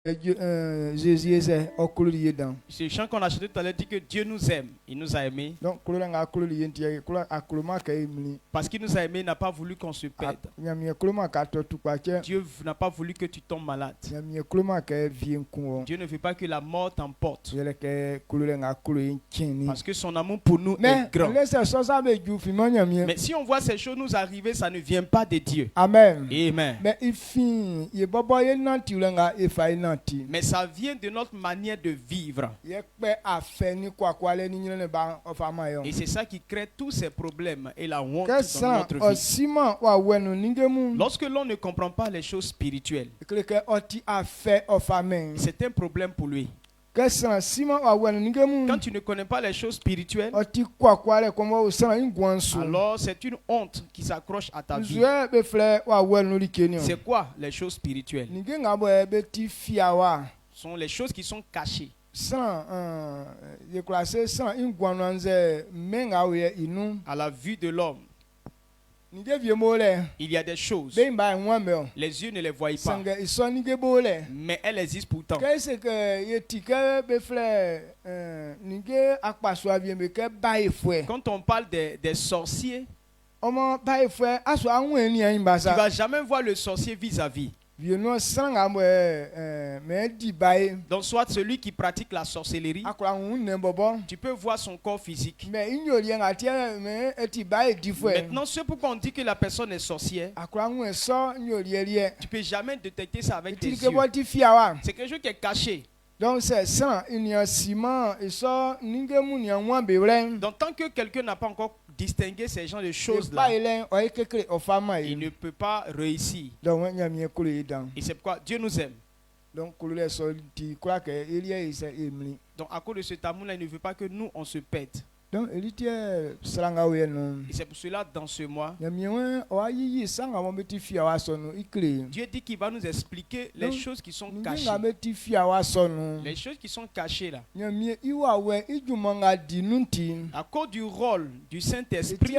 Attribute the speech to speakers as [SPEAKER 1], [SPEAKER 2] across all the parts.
[SPEAKER 1] Jésus c'est
[SPEAKER 2] Ce chant qu'on a chanté tout à l'heure dit que Dieu nous aime. Il nous a aimés.
[SPEAKER 1] donc
[SPEAKER 2] Parce qu'il nous a aimés, il n'a pas voulu qu'on se perde. Dieu n'a pas voulu que tu tombes malade. Dieu ne veut pas que la mort t'emporte. Parce que son amour pour nous est grand. Mais si on voit ces choses nous arriver, ça ne vient pas de Dieu.
[SPEAKER 1] Amen.
[SPEAKER 2] Amen.
[SPEAKER 1] Mais
[SPEAKER 2] Mais ça vient de notre manière de vivre. Et c'est ça qui crée tous ces problèmes et la honte dans notre vie. Lorsque l'on ne comprend pas les choses spirituelles, c'est un problème pour lui. Quand tu ne connais pas les choses spirituelles, alors c'est une honte qui s'accroche à ta vie. C'est quoi les choses spirituelles? Ce sont les choses qui sont cachées. À la vue de l'homme, il y a des choses. Les yeux ne les voient pas. Mais elles existent pourtant. Quand on parle des sorciers, tu ne vas jamais voir le sorcier vis-à-vis. Donc soit celui qui pratique la sorcellerie, tu peux voir son corps physique. Maintenant, ce pourquoi on dit que la personne est sorcière, tu peux jamais détecter ça avec tes yeux. C'est quelque chose qui est caché.
[SPEAKER 1] Donc c'est ça, il y a ciment et ça,
[SPEAKER 2] donc tant que quelqu'un n'a pas encore distingué ces genres de choses là, il ne peut pas réussir. Et c'est pourquoi Dieu nous aime. Donc à cause de cet amour là, il ne veut pas que nous on se pète. Et c'est pour cela, dans ce mois, Dieu dit qu'il va nous expliquer les choses qui sont cachées. Les choses qui sont cachées là. À cause du rôle du Saint-Esprit.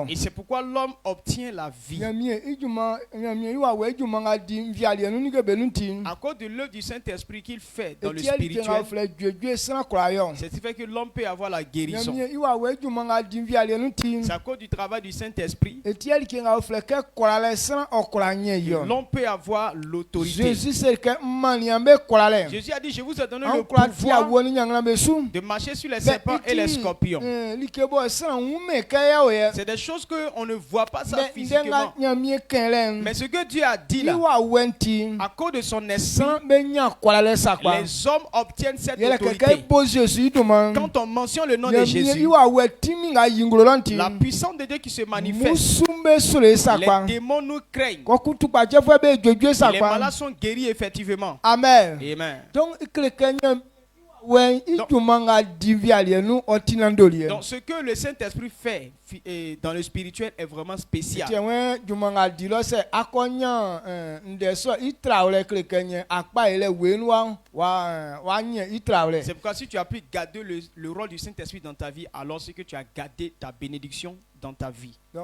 [SPEAKER 2] Et c'est pourquoi l'homme obtient la vie. À cause de l'œuvre du Saint-Esprit qu'il fait dans le spirituel. C'est ce qui fait que l'homme peut avoir la guérison. C'est à cause du travail du Saint-Esprit que l'homme peut avoir l'autorité. Jésus a dit, je vous ai donné le pouvoir de marcher sur les serpents et les scorpions. C'est des choses qu'on ne voit pas ça physiquement. Mais ce que Dieu a dit là, à cause de son esprit, les hommes obtiennent cette autorité. Quand on mentionne le nom de Jésus, la puissance de Dieu qui se manifeste, les démons nous craignent. Les malades sont guéris effectivement.
[SPEAKER 1] Amen.
[SPEAKER 2] Amen.
[SPEAKER 1] Donc
[SPEAKER 2] ce que le Saint-Esprit fait dans le spirituel est vraiment spécial. C'est pourquoi si tu as pu garder le rôle du Saint-Esprit dans ta vie, alors c'est que tu as gardé ta bénédiction dans ta vie. Et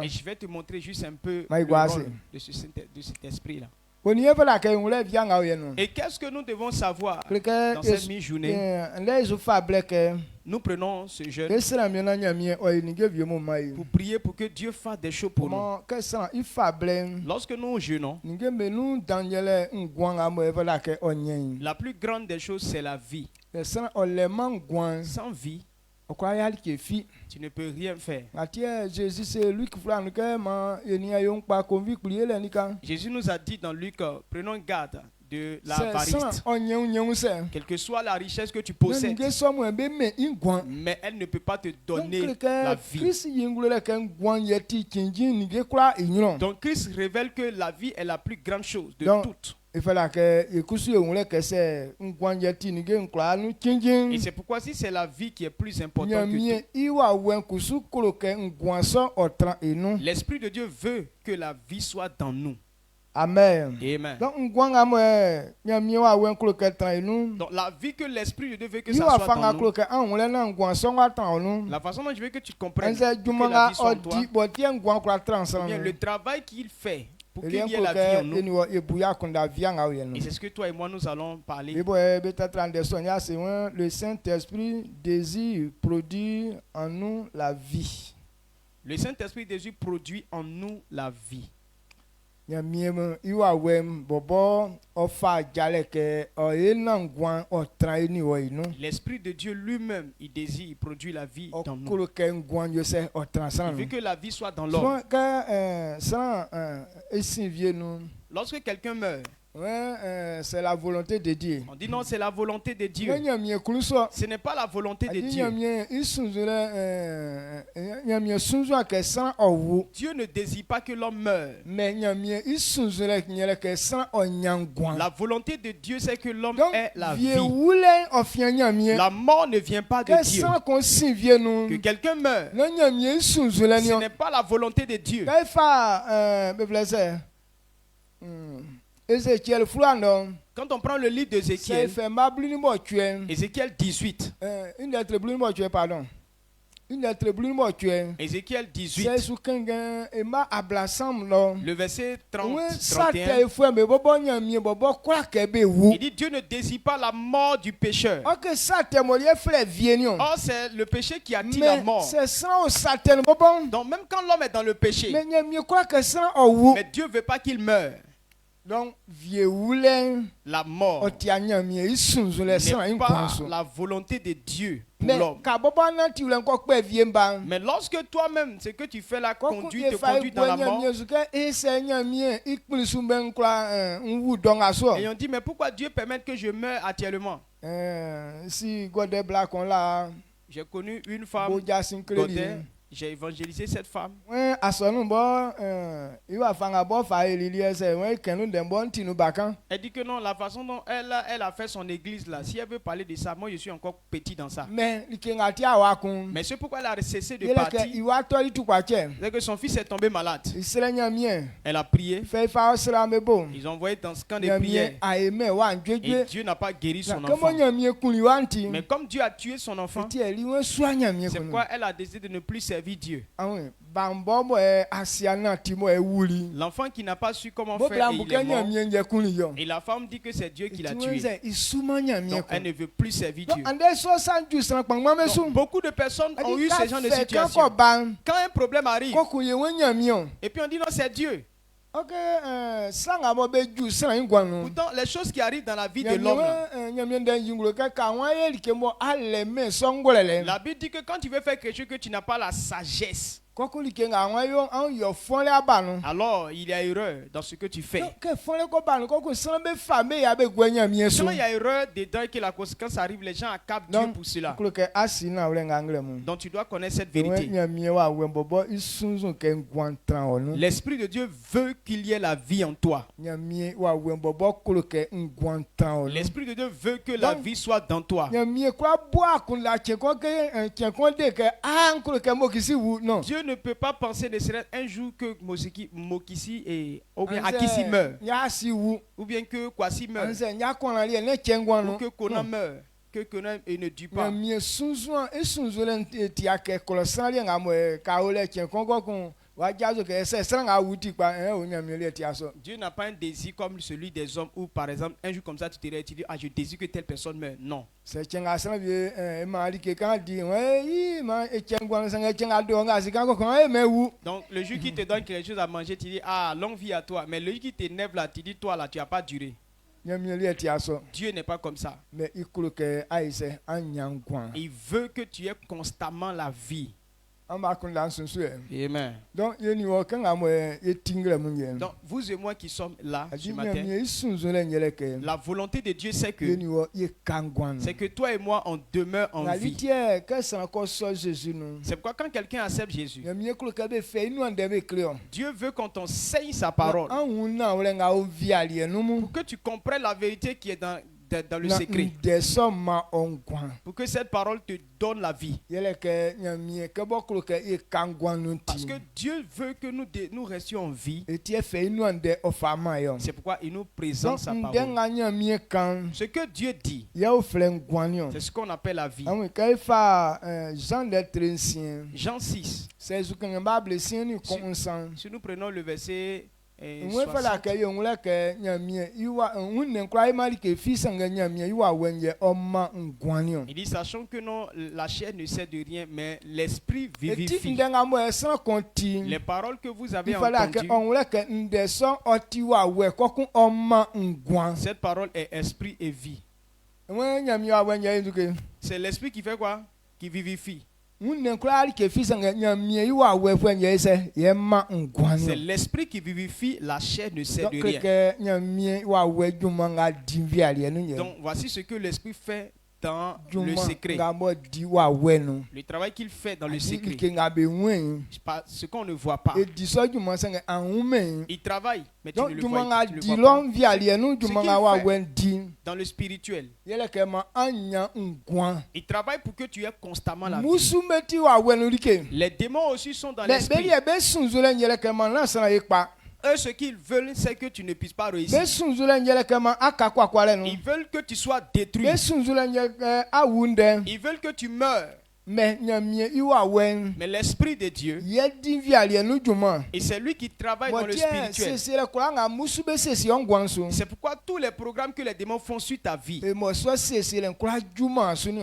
[SPEAKER 2] je vais te montrer juste un peu le rôle de cet esprit-là. Et qu'est-ce que nous devons savoir dans cette mi-journée? Nous prenons ce jeûne pour prier pour que Dieu fasse des choses pour nous. Lorsque nous jeûnons, la plus grande des choses, c'est la vie. Sans vie, tu ne peux rien faire. Jésus nous a dit dans Luc, prenons garde de l'avariste. Quelle que soit la richesse que tu possèdes, mais elle ne peut pas te donner la vie. Donc Christ révèle que la vie est la plus grande chose de toutes. Et c'est pourquoi si c'est la vie qui est plus importante que tout, l'Esprit de Dieu veut que la vie soit dans nous.
[SPEAKER 1] Amen.
[SPEAKER 2] Amen. Donc la vie que l'Esprit de Dieu veut que ça soit dans nous, la façon dont je veux que tu comprennes que la vie soit en toi, le travail qu'il fait pour qu'il y ait la vie en nous. Et c'est ce que toi et moi nous allons parler.
[SPEAKER 1] Le Saint-Esprit désire produire en nous la vie.
[SPEAKER 2] Le Saint-Esprit désire produire en nous la vie. L'Esprit de Dieu lui-même, il désire produire la vie dans nous. Il veut que la vie soit dans l'homme. Lorsque quelqu'un meurt,
[SPEAKER 1] c'est la volonté de Dieu.
[SPEAKER 2] On dit non, c'est la volonté de Dieu. Ce n'est pas la volonté de Dieu. Dieu ne désire pas que l'homme meure. La volonté de Dieu, c'est que l'homme ait la vie. La mort ne vient pas de Dieu. Que quelqu'un meure, ce n'est pas la volonté de Dieu. Quand on prend le livre d'Ézéchiel, Ézéchiel 18. Ézéchiel 18. Le verset 31. Il dit Dieu ne désire pas la mort du pécheur. Or, c'est le péché qui attire la mort. Donc, même quand l'homme est dans le péché, mais Dieu ne veut pas qu'il meure.
[SPEAKER 1] Donc,
[SPEAKER 2] la mort n'est pas la volonté de Dieu pour l'homme. Mais lorsque toi-même, ce que tu fais là, te conduit dans la mort, et on dit, mais pourquoi Dieu permet que je meure actuellement? J'ai connu une femme, Godin. J'ai évangélisé cette femme. Elle dit que non, la façon dont elle a fait son église là, si elle veut parler de ça, moi je suis encore petit dans ça. Mais c'est pourquoi elle a cessé de partir. C'est que son fils est tombé malade. Elle a prié. Ils ont envoyé dans ce camp de prière. Et Dieu n'a pas guéri son enfant. Mais comme Dieu a tué son enfant, c'est pourquoi elle a décidé de ne plus servir Dieu. L'enfant qui n'a pas su comment faire, il est mort. Et la femme dit que c'est Dieu qui l'a tué. Donc elle ne veut plus servir Dieu. Donc, beaucoup de personnes ont eu ce genre de situation. Quand un problème arrive, et puis on dit non, c'est Dieu. Pourtant, les choses qui arrivent dans la vie de l'homme, la Bible dit que quand tu veux faire quelque chose que tu n'as pas la sagesse, alors il y a erreur dans ce que tu fais. Quand il y a erreur dedans et que la conséquence arrive, les gens accabent Dieu pour cela. Donc tu dois connaître cette vérité. L'Esprit de Dieu veut qu'il y ait la vie en toi. L'Esprit de Dieu veut que la vie soit dans toi. Dieu ne peut pas penser ne serait un jour que Mokissi et ou bien Akissi meurt, ou bien que Kwasi meurt, ou que Kona meurt, que Kona ne tue pas. Dieu n'a pas un désir comme celui des hommes où par exemple un jour comme ça tu te dis ah je désire que telle personne meure. Non. Donc le jour qui te donne quelque chose à manger tu dis ah longue vie à toi, mais le jour qui t'énerve là tu dis toi là tu n'as pas duré. Dieu n'est pas comme ça. Il veut que tu aies constamment la vie. Amen. Donc vous et moi qui sommes là ce matin, la volonté de Dieu c'est que toi et moi on demeure en vie. C'est pourquoi quand quelqu'un accepte Jésus, Dieu veut qu'on t'enseigne sa parole pour que tu comprennes la vérité qui est dans le secret, pour que cette parole te donne la vie. Parce que Dieu veut que nous restions en vie. C'est pourquoi il nous présente sa parole. Ce que Dieu dit, c'est ce qu'on appelle la vie. Jean 6. Si nous prenons le verset et 60. Il dit, sachant que non, la chair ne sait de rien, mais l'esprit vivifie. Les paroles que vous avez entendues, cette parole est esprit et vie. C'est l'esprit qui fait quoi? Qui vivifie. C'est l'esprit qui vivifie, la chair ne sait de rien. Donc voici ce que l'esprit fait dans le secret. Le travail qu'il fait dans le secret. Ce qu'on ne voit pas. Il travaille, mais tu ne le vois pas. Dans le spirituel. Il travaille pour que tu aies constamment la vie. Les démons aussi sont dans l'esprit. Eux, ce qu'ils veulent, c'est que tu ne puisses pas réussir. Ils veulent que tu sois détruit. Ils veulent que tu meurs. Mais l'esprit de Dieu, et c'est lui qui travaille dans le spirituel. C'est pourquoi tous les programmes que les démons font sur ta vie,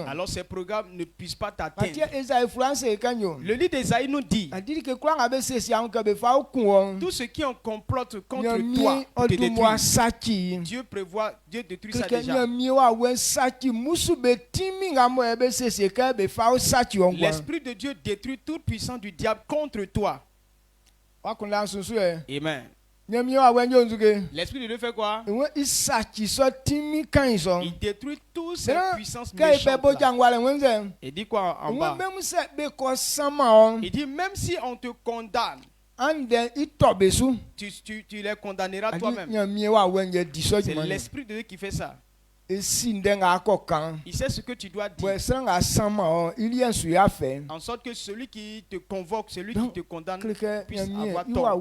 [SPEAKER 2] alors ces programmes ne puissent pas t'atteindre. Le livre d'Ésaïe nous dit, tout ce qui en complote contre toi pour te détruire, Dieu prévoit, Dieu détruit ça déjà. L'esprit de Dieu détruit toute puissance du diable contre toi. Amen. L'esprit de Dieu fait quoi? Il détruit toutes ces puissances méchantes. Il dit quoi en bas? Il dit même si on te condamne, tu les condamneras toi-même. C'est l'esprit de Dieu qui fait ça. Il sait ce que tu dois dire. En sorte que celui qui te convoque, celui qui te condamne, puisse avoir tort.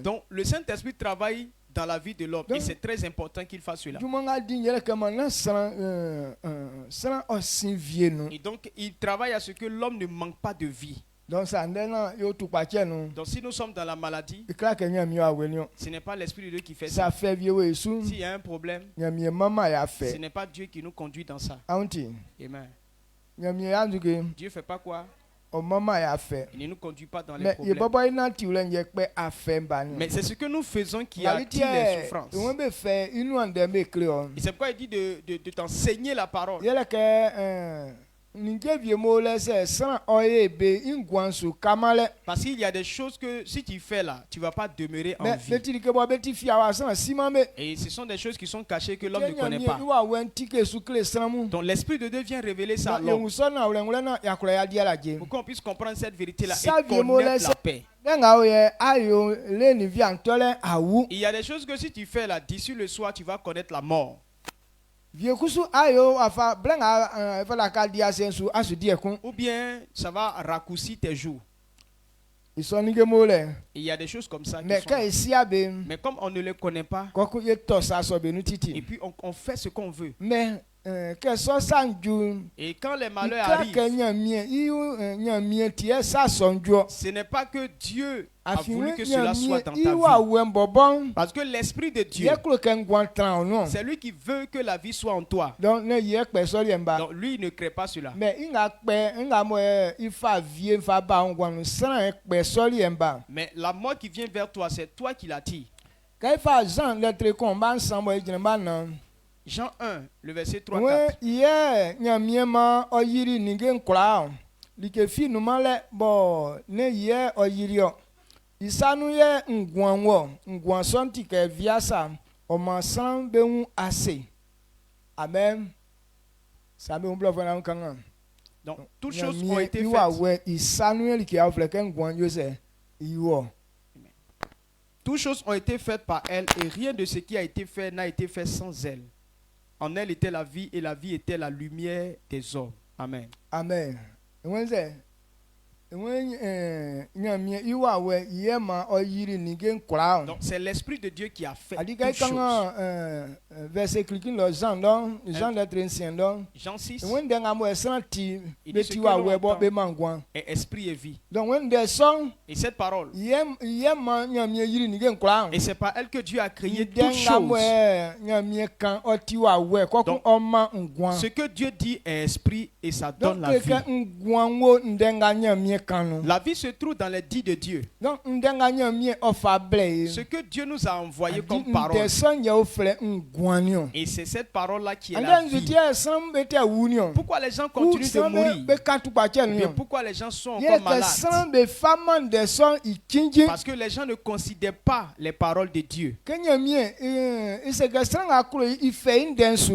[SPEAKER 2] Donc le Saint-Esprit travaille dans la vie de l'homme et c'est très important qu'il fasse cela. Et donc il travaille à ce que l'homme ne manque pas de vie. Donc si nous sommes dans la maladie, ce n'est pas l'esprit de Dieu qui fait ça. S'il y a un problème, ce n'est pas Dieu qui nous conduit dans ça. Amen. Dieu ne fait pas quoi? Il ne nous conduit pas dans les problèmes. Mais c'est ce que nous faisons qui attire les souffrances. Et c'est pourquoi il dit de t'enseigner la parole. Parce qu'il y a des choses que si tu fais là, tu ne vas pas demeurer en vie. Et ce sont des choses qui sont cachées que l'homme ne connaît pas. Donc l'esprit de Dieu vient révéler ça à l'homme. Pour qu'on puisse comprendre cette vérité-là et connaître la paix. Il y a des choses que si tu fais là, d'ici le soir, tu vas connaître la mort. Ou bien ça va raccourcir tes jours. Il y a des choses comme ça. Mais comme on ne les connaît pas, et puis on fait ce qu'on veut. Et quand les malheurs arrivent, ce n'est pas que Dieu a voulu que cela soit dans ta vie. Parce que l'esprit de Dieu, c'est lui qui veut que la vie soit en toi. Donc lui, il ne crée pas cela. Mais la mort qui vient vers toi, c'est toi qui l'attires. Jean 1, le verset 3-4. Amen. Donc, toutes choses ont été faites. Toutes choses ont été faites par elle et rien de ce qui a été fait n'a été fait sans elle. En elle était la vie et la vie était la lumière des hommes. Amen. Amen. Donc c'est l'Esprit de Dieu qui a fait toutes choses.
[SPEAKER 1] Verset cliquant Jean Jean 6.
[SPEAKER 2] Il dit ce que l'on entend est esprit et vie. Et cette parole, et c'est par elle que Dieu a créé toutes choses. Donc, ce que Dieu dit est esprit et ça donne la vie. La vie se trouve dans les dits de Dieu. Ce que Dieu nous a envoyé comme parole. Et c'est cette parole-là qui est la vie. Pourquoi les gens continuent de mourir? Et pourquoi les gens sont encore malades? Parce que les gens ne considèrent pas les paroles de Dieu.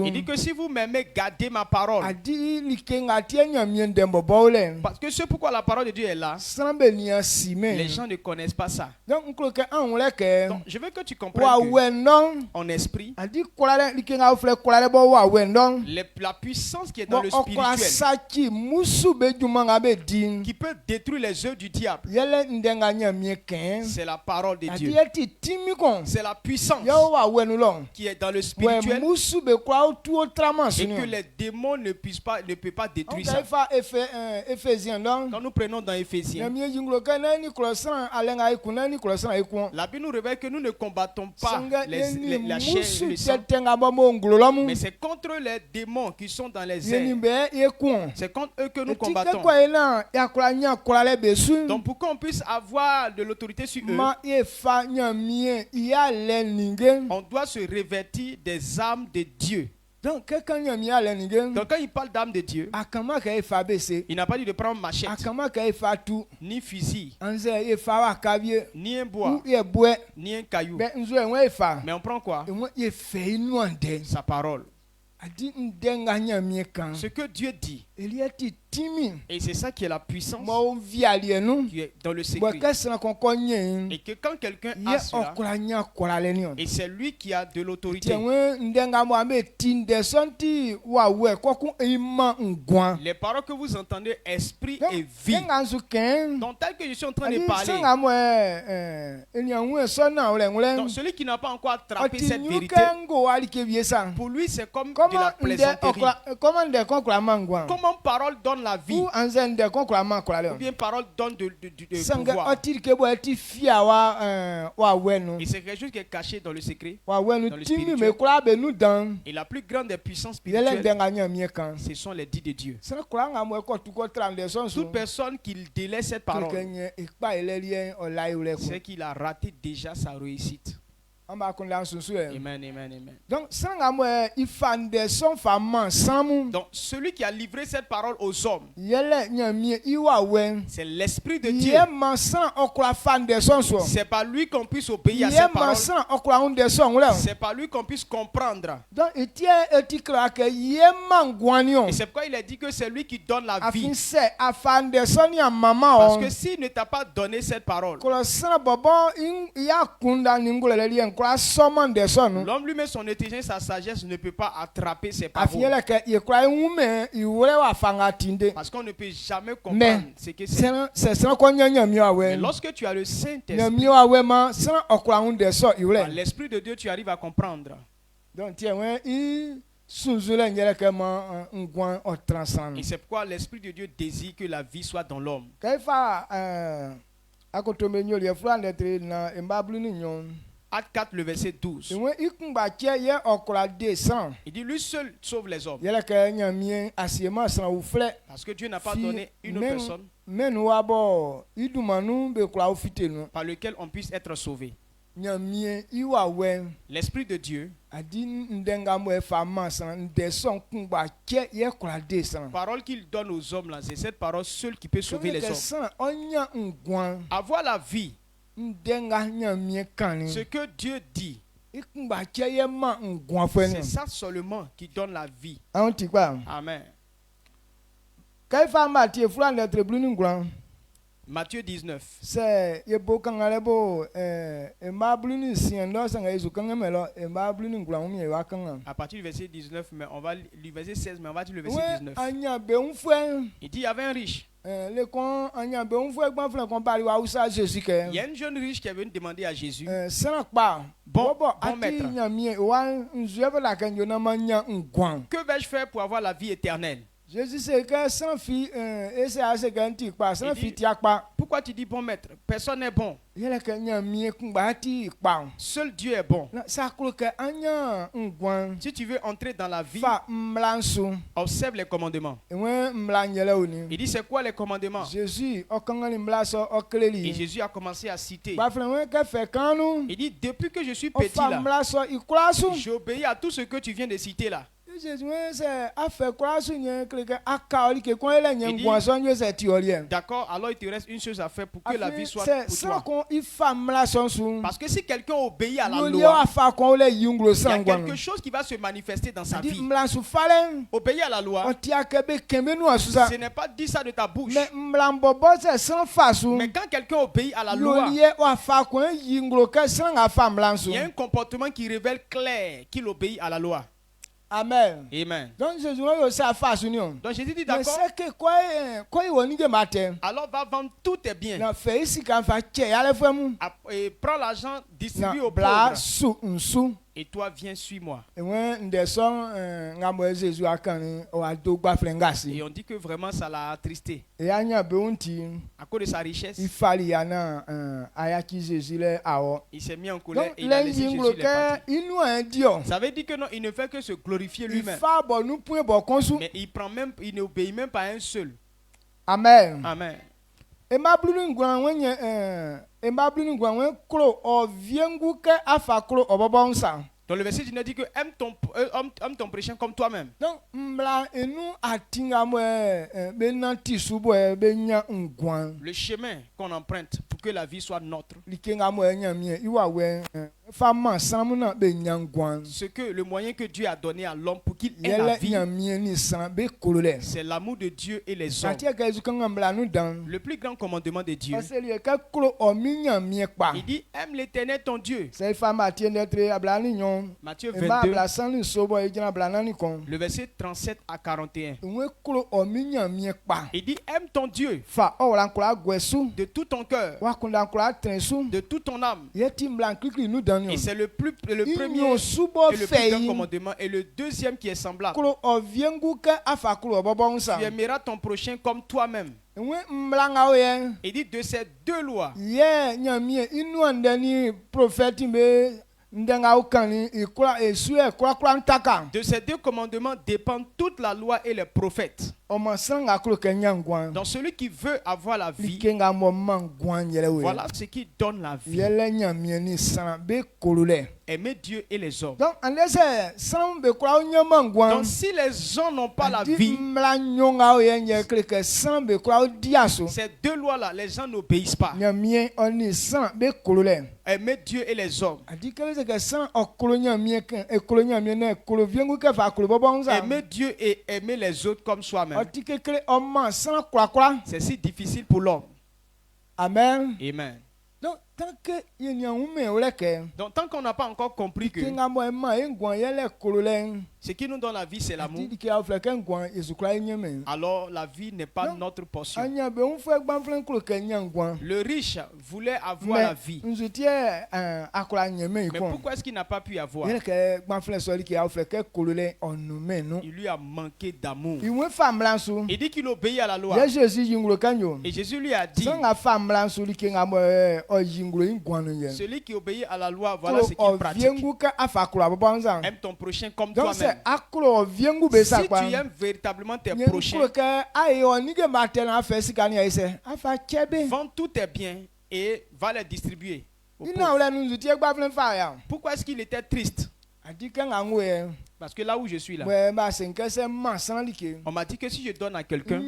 [SPEAKER 2] Il dit que si vous m'aimez, gardez ma parole. Parce que c'est pourquoi la parole de Dieu est là. Les gens ne connaissent pas ça. Donc, je veux que tu comprennes que en esprit, la puissance qui est dans le spirituel, qui peut détruire les œuvres du diable, c'est la parole de Dieu. C'est la puissance qui est dans le spirituel et que les démons ne peuvent pas détruire ça. Quand nous prenons dans Éphésiens, la Bible nous révèle que nous ne combattons pas la chair et le sang, mais c'est contre les démons qui sont dans les airs. C'est contre eux que nous combattons. Donc pour qu'on puisse avoir de l'autorité sur eux, on doit se revêtir des armes de Dieu. Donc quand il parle d'âme de Dieu, il n'a pas dit de prendre machette, ni fusil, ni un bois, ni un caillou. Mais on prend quoi? Sa parole. Ce que Dieu dit. Et c'est ça qui est la puissance qui est dans le secret. Et que quand quelqu'un a cela, et c'est lui qui a de l'autorité. Les paroles que vous entendez, esprit et vie. Donc tel que je suis en train de parler, donc celui qui n'a pas encore attrapé cette vérité, pour lui c'est comme de la plaisanterie. Comment parole donne la vie, ou bien parole donne de pouvoir. Et c'est quelque chose qui est caché dans le secret, dans le spirituel. Et la plus grande des puissances spirituelles, ce sont les dits de Dieu. Toute personne qui délaisse cette parole, c'est qu'il a raté déjà sa réussite. Amen, amen, amen. Donc celui qui a livré cette parole aux hommes, c'est l'Esprit de Dieu. C'est par lui qu'on puisse obéir à cette parole. C'est par lui qu'on puisse comprendre. Et c'est pourquoi il a dit que c'est lui qui donne la vie. Parce que s'il ne t'a pas donné cette parole, l'homme lui-même, son intelligence, sa sagesse ne peut pas attraper ses paroles. Parce qu'on ne peut jamais comprendre ce que c'est. Mais lorsque tu as le Saint-Esprit, par l'Esprit de Dieu, tu arrives à comprendre. Donc, et c'est pourquoi l'Esprit de Dieu désire que la vie soit dans l'homme. Acte 4, le verset 12. Il dit lui seul sauve les hommes. Parce que Dieu n'a pas donné une autre personne par lequel on puisse être sauvé. L'Esprit de Dieu, parole qu'il donne aux hommes là, c'est cette parole seule qui peut sauver les hommes. Avoir la vie, ce que Dieu dit, c'est ça seulement qui donne la vie. Amen. Matthieu 19. À partir du verset 19, mais on va le verset 16, mais on va dire le verset 19. Il dit il y avait un riche Il y a une jeune riche qui est venue demander à Jésus. Bon maître, que vais-je faire pour avoir la vie éternelle?
[SPEAKER 1] Jésus sait que sans fille,
[SPEAKER 2] pourquoi tu dis bon maître? Personne n'est bon. Seul Dieu est bon. Si tu veux entrer dans la vie, observe les commandements. Il dit c'est quoi les commandements? Et Jésus a commencé à citer. Il dit depuis que je suis petit là, j'ai obéi à tout ce que tu viens de citer là. D'accord, alors il te reste une chose à faire pour que la vie soit pour toi. Parce que si quelqu'un obéit à la loi, il y a quelque chose qui va se manifester dans sa vie. Obéir à la loi, ce n'est pas dire ça de ta bouche. Mais quand quelqu'un obéit à la loi, il y a un comportement qui révèle clair qu'il obéit à la loi.
[SPEAKER 1] Amen.
[SPEAKER 2] Amen.
[SPEAKER 1] Donc Jésus
[SPEAKER 2] dit d'accord. Alors va vendre tous tes biens. Et prends l'argent, distribue aux pauvres. Et toi viens suis-moi. Et on dit que vraiment ça l'a attristé. À cause de sa richesse, il s'est mis en colère et il a laissé Jésus les partir. Ça veut dire que non, il ne fait que se glorifier lui-même. Mais il n'obéit même pas à un seul.
[SPEAKER 1] Amen.
[SPEAKER 2] Amen. Dans le verset, il dit que aime ton prochain comme toi-même. Le chemin qu'on emprunte pour que la vie soit nôtre. Ce que le moyen que Dieu a donné à l'homme pour qu'il ait la vie, c'est l'amour de Dieu et les hommes. Le plus grand commandement de Dieu. Il dit aime l'Éternel ton Dieu. Matthieu 22, le verset 37 à 41. Il dit aime ton Dieu de tout ton cœur, de toute ton âme. Et c'est le premier et le plus grand commandement. Et le deuxième qui est semblable. Tu aimeras ton prochain comme toi-même. Il dit de ces deux lois. De ces deux commandements dépendent toute la loi et les prophètes. Donc celui qui veut avoir la vie, voilà ce qui donne la vie. Aimer Dieu et les hommes. Donc si les gens n'ont pas la vie, ces deux lois-là, les gens n'obéissent pas. Aimer Dieu et les hommes. Aimer Dieu et aimer les autres comme soi-même. C'est si difficile pour l'homme.
[SPEAKER 1] Amen.
[SPEAKER 2] Amen.
[SPEAKER 1] Donc
[SPEAKER 2] tant qu'on n'a pas encore compris que ce qui nous donne la vie, c'est l'amour, alors la vie n'est pas notre portion. Le riche voulait avoir la vie. Mais pourquoi est-ce qu'il n'a pas pu avoir? Il lui a manqué d'amour. Il dit qu'il obéit à la loi. Et Jésus lui a dit, celui qui obéit à la loi, voilà ce qu'il pratique. Aime ton prochain comme toi-même. Si tu aimes véritablement tes prochains, vends tous tes biens et va les distribuer aux pauvres. Pourquoi est-ce qu'il était triste? Parce que là où je suis là, on m'a dit que si je donne à quelqu'un,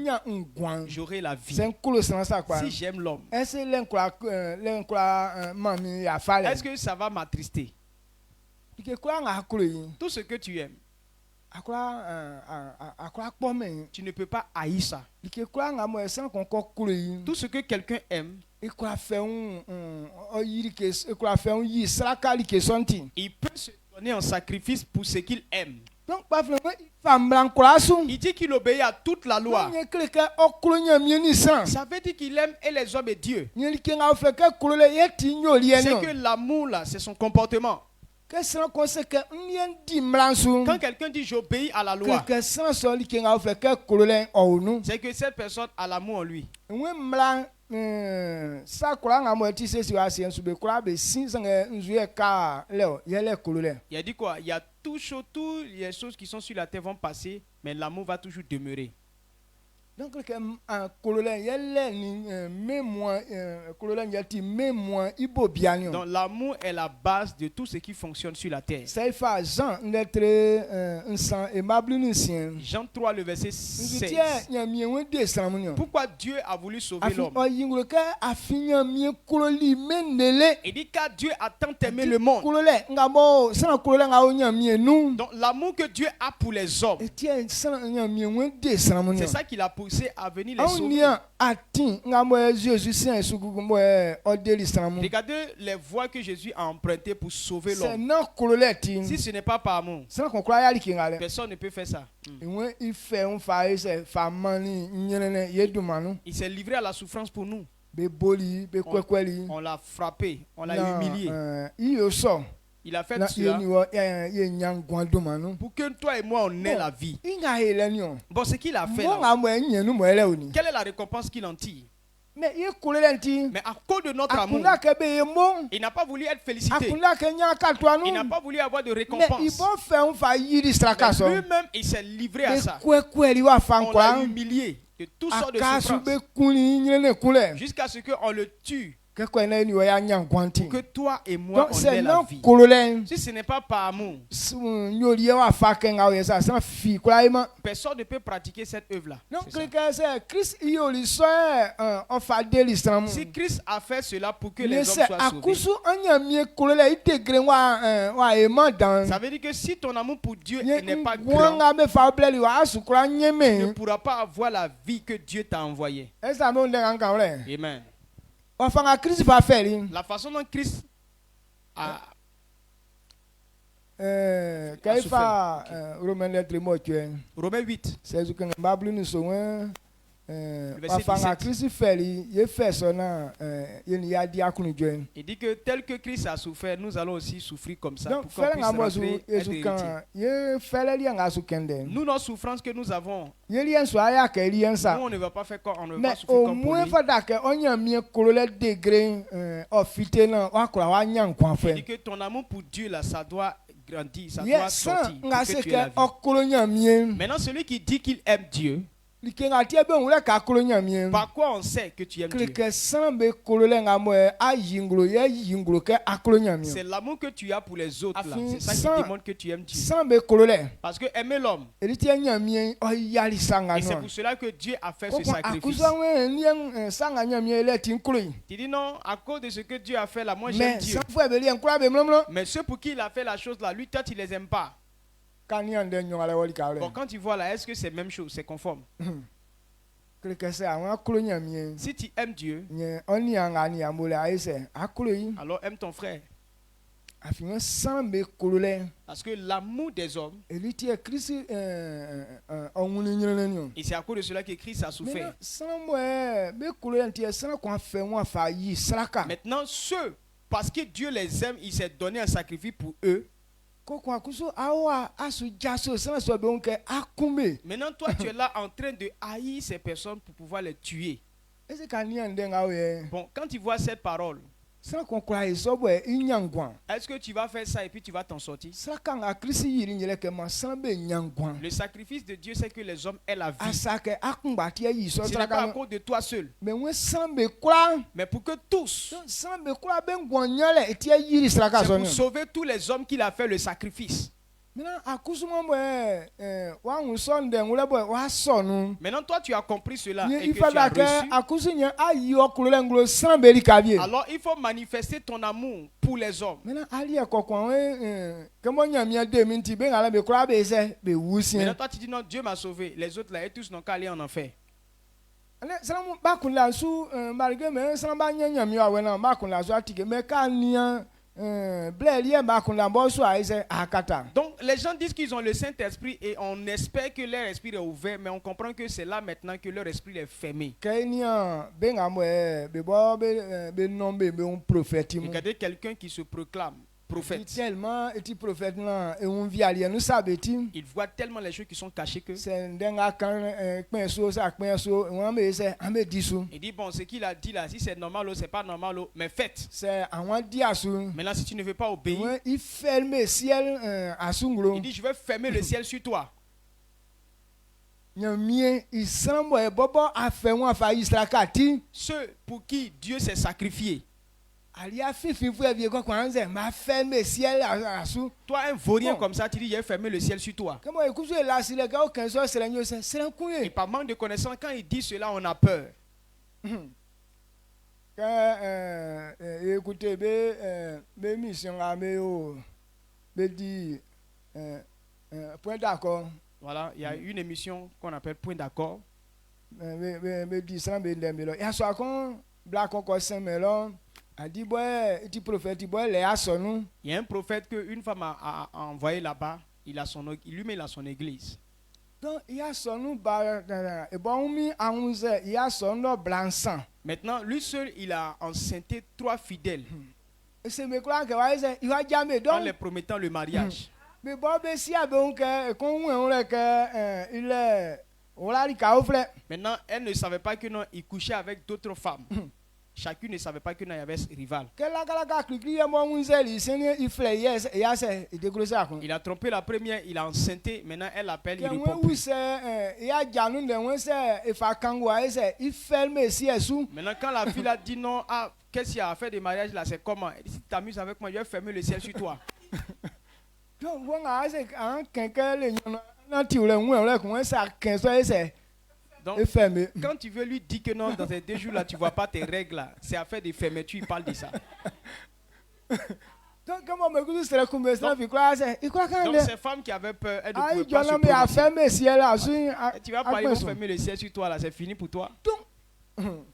[SPEAKER 2] j'aurai la vie. Si j'aime l'homme, est-ce que ça va m'attrister? Tout ce que tu aimes, tu ne peux pas haïr ça. Tout ce que quelqu'un aime, il peut se donner en sacrifice pour ce qu'il aime.
[SPEAKER 1] Donc, il
[SPEAKER 2] dit qu'il obéit à toute la loi. Ça veut dire qu'il aime et les hommes et Dieu. C'est que l'amour là, c'est son comportement. Quand quelqu'un dit j'obéis à la loi, c'est que cette personne a l'amour en lui.
[SPEAKER 1] Il
[SPEAKER 2] a dit quoi? Il y a toutes les choses qui sont sur la terre vont passer, mais l'amour va toujours demeurer.
[SPEAKER 1] Donc,
[SPEAKER 2] l'amour est la base de tout ce qui fonctionne sur la terre. Jean 3, le verset 16. Pourquoi Dieu a voulu sauver l'homme? Il dit car Dieu a tant aimé le monde. Donc l'amour que Dieu a pour les hommes, c'est ça qu'il a poussé à venir les sauver. Regardez les voies que Jésus a empruntées pour sauver l'homme. Si ce n'est pas par amour, personne ne peut faire ça. Il s'est livré à la souffrance pour nous. On l'a frappé, on l'a humilié. Il a fait cela pour que toi et moi on ait la vie. Bon, ce qu'il a fait là, quelle est la récompense qu'il en tire? Mais à cause de notre amour, il n'a pas voulu être félicité. Il n'a pas voulu avoir de récompense. Lui-même, il s'est livré à ça. On l'a humilié de toutes sortes de souffrances jusqu'à ce qu'on le tue. Pour que toi et moi on ait la vie. Si ce n'est pas par amour, personne ne peut pratiquer cette œuvre-là. Si Christ a fait cela pour que les hommes soient sauvés, ça veut dire que si ton amour pour Dieu n'est pas grand, tu ne pourras pas avoir la vie que Dieu t'a envoyée. Amen. La façon dont Christ a souffert. Romains 8. Il dit que tel que Christ a souffert, nous allons aussi souffrir comme ça. Pour qu'on puisse rentrer être héritiers. Nous, nos souffrances que nous avons, nous on ne va pas faire comme on ne va pas souffrir comme pour lui. Il dit que ton amour pour Dieu là, ça doit grandir, ça doit sortir pour que tu aies la vie. Maintenant, celui qui dit qu'il aime Dieu, par quoi on sait que tu aimes Dieu? C'est l'amour que tu as pour les autres là. C'est ça qui démontre que tu aimes Dieu. Parce que aimer l'homme, et c'est pour cela que Dieu a fait ce sacrifice. Tu dis non, à cause de ce que Dieu a fait là, moi j'aime Dieu. Mais ceux pour qui il a fait la chose là, lui toi tu les aimes pas. Bon, quand tu vois là, est-ce que c'est la même chose, c'est conforme? Si tu aimes Dieu, alors aime ton frère. Parce que l'amour des hommes, et c'est à cause de cela que Christ a souffert. Maintenant, ceux, parce que Dieu les aime, il s'est donné un sacrifice pour eux. Maintenant, toi, tu es là en train de haïr ces personnes pour pouvoir les tuer. Bon, quand tu vois cette parole, est-ce que tu vas faire ça et puis tu vas t'en sortir? Le sacrifice de Dieu, c'est que les hommes aient la vie. Ce n'est pas à cause de toi seul, mais pour que tous. C'est pour sauver tous les hommes qu'il a fait le sacrifice. Maintenant, toi, tu as compris cela et que tu as reçu. Alors, il faut manifester ton amour pour les hommes. Maintenant, toi, tu dis non, Dieu m'a sauvé. Les autres, là, et tous n'ont qu'à aller en enfer. Donc, Donc les gens disent qu'ils ont le Saint-Esprit et on espère que leur esprit est ouvert, mais on comprend que c'est là maintenant que leur esprit est fermé. Regardez quelqu'un qui se proclame prophète. Il voit tellement les choses qui sont cachées que il dit bon, ce qu'il a dit là, si c'est normal ou c'est pas normal, mais faites. Maintenant si tu ne veux pas obéir, il dit je vais fermer le ciel sur toi. Ceux pour qui Dieu s'est sacrifié. Toi, un vaurien comme ça, tu dis, il a fermé le ciel sur toi. Et par manque de connaissance, quand il dit cela, on a peur.
[SPEAKER 1] Écoutez, point d'accord.
[SPEAKER 2] Voilà, il y a une émission qu'on appelle Point d'accord. Il y a un prophète qu'une femme a envoyé là-bas. Lui-même il a son église.
[SPEAKER 1] Donc,
[SPEAKER 2] maintenant, lui seul, il a enceinté 3 fidèles en les promettant le mariage. Maintenant, elle ne savait pas que non, il couchait avec d'autres femmes. Chacune ne savait pas qu'il y avait rival. Il a trompé la première, il a enceinté, maintenant elle l'appelle, il répond plus. Maintenant quand la fille a dit non, ah, qu'est-ce qu'il y a à faire des mariages là, c'est comment? Elle dit si tu t'amuses avec moi, je vais fermer le ciel sur toi. Donc, quand tu veux lui dire que non, dans ces 2 jours-là, tu ne vois pas tes règles là, c'est affaire de fermeture, il parle de ça. Donc ces femmes qui avaient peur, elles ne pouvaient pas se prononcer. Tu vas parler, ils vont fermer le ciel sur toi là, c'est fini pour toi. Donc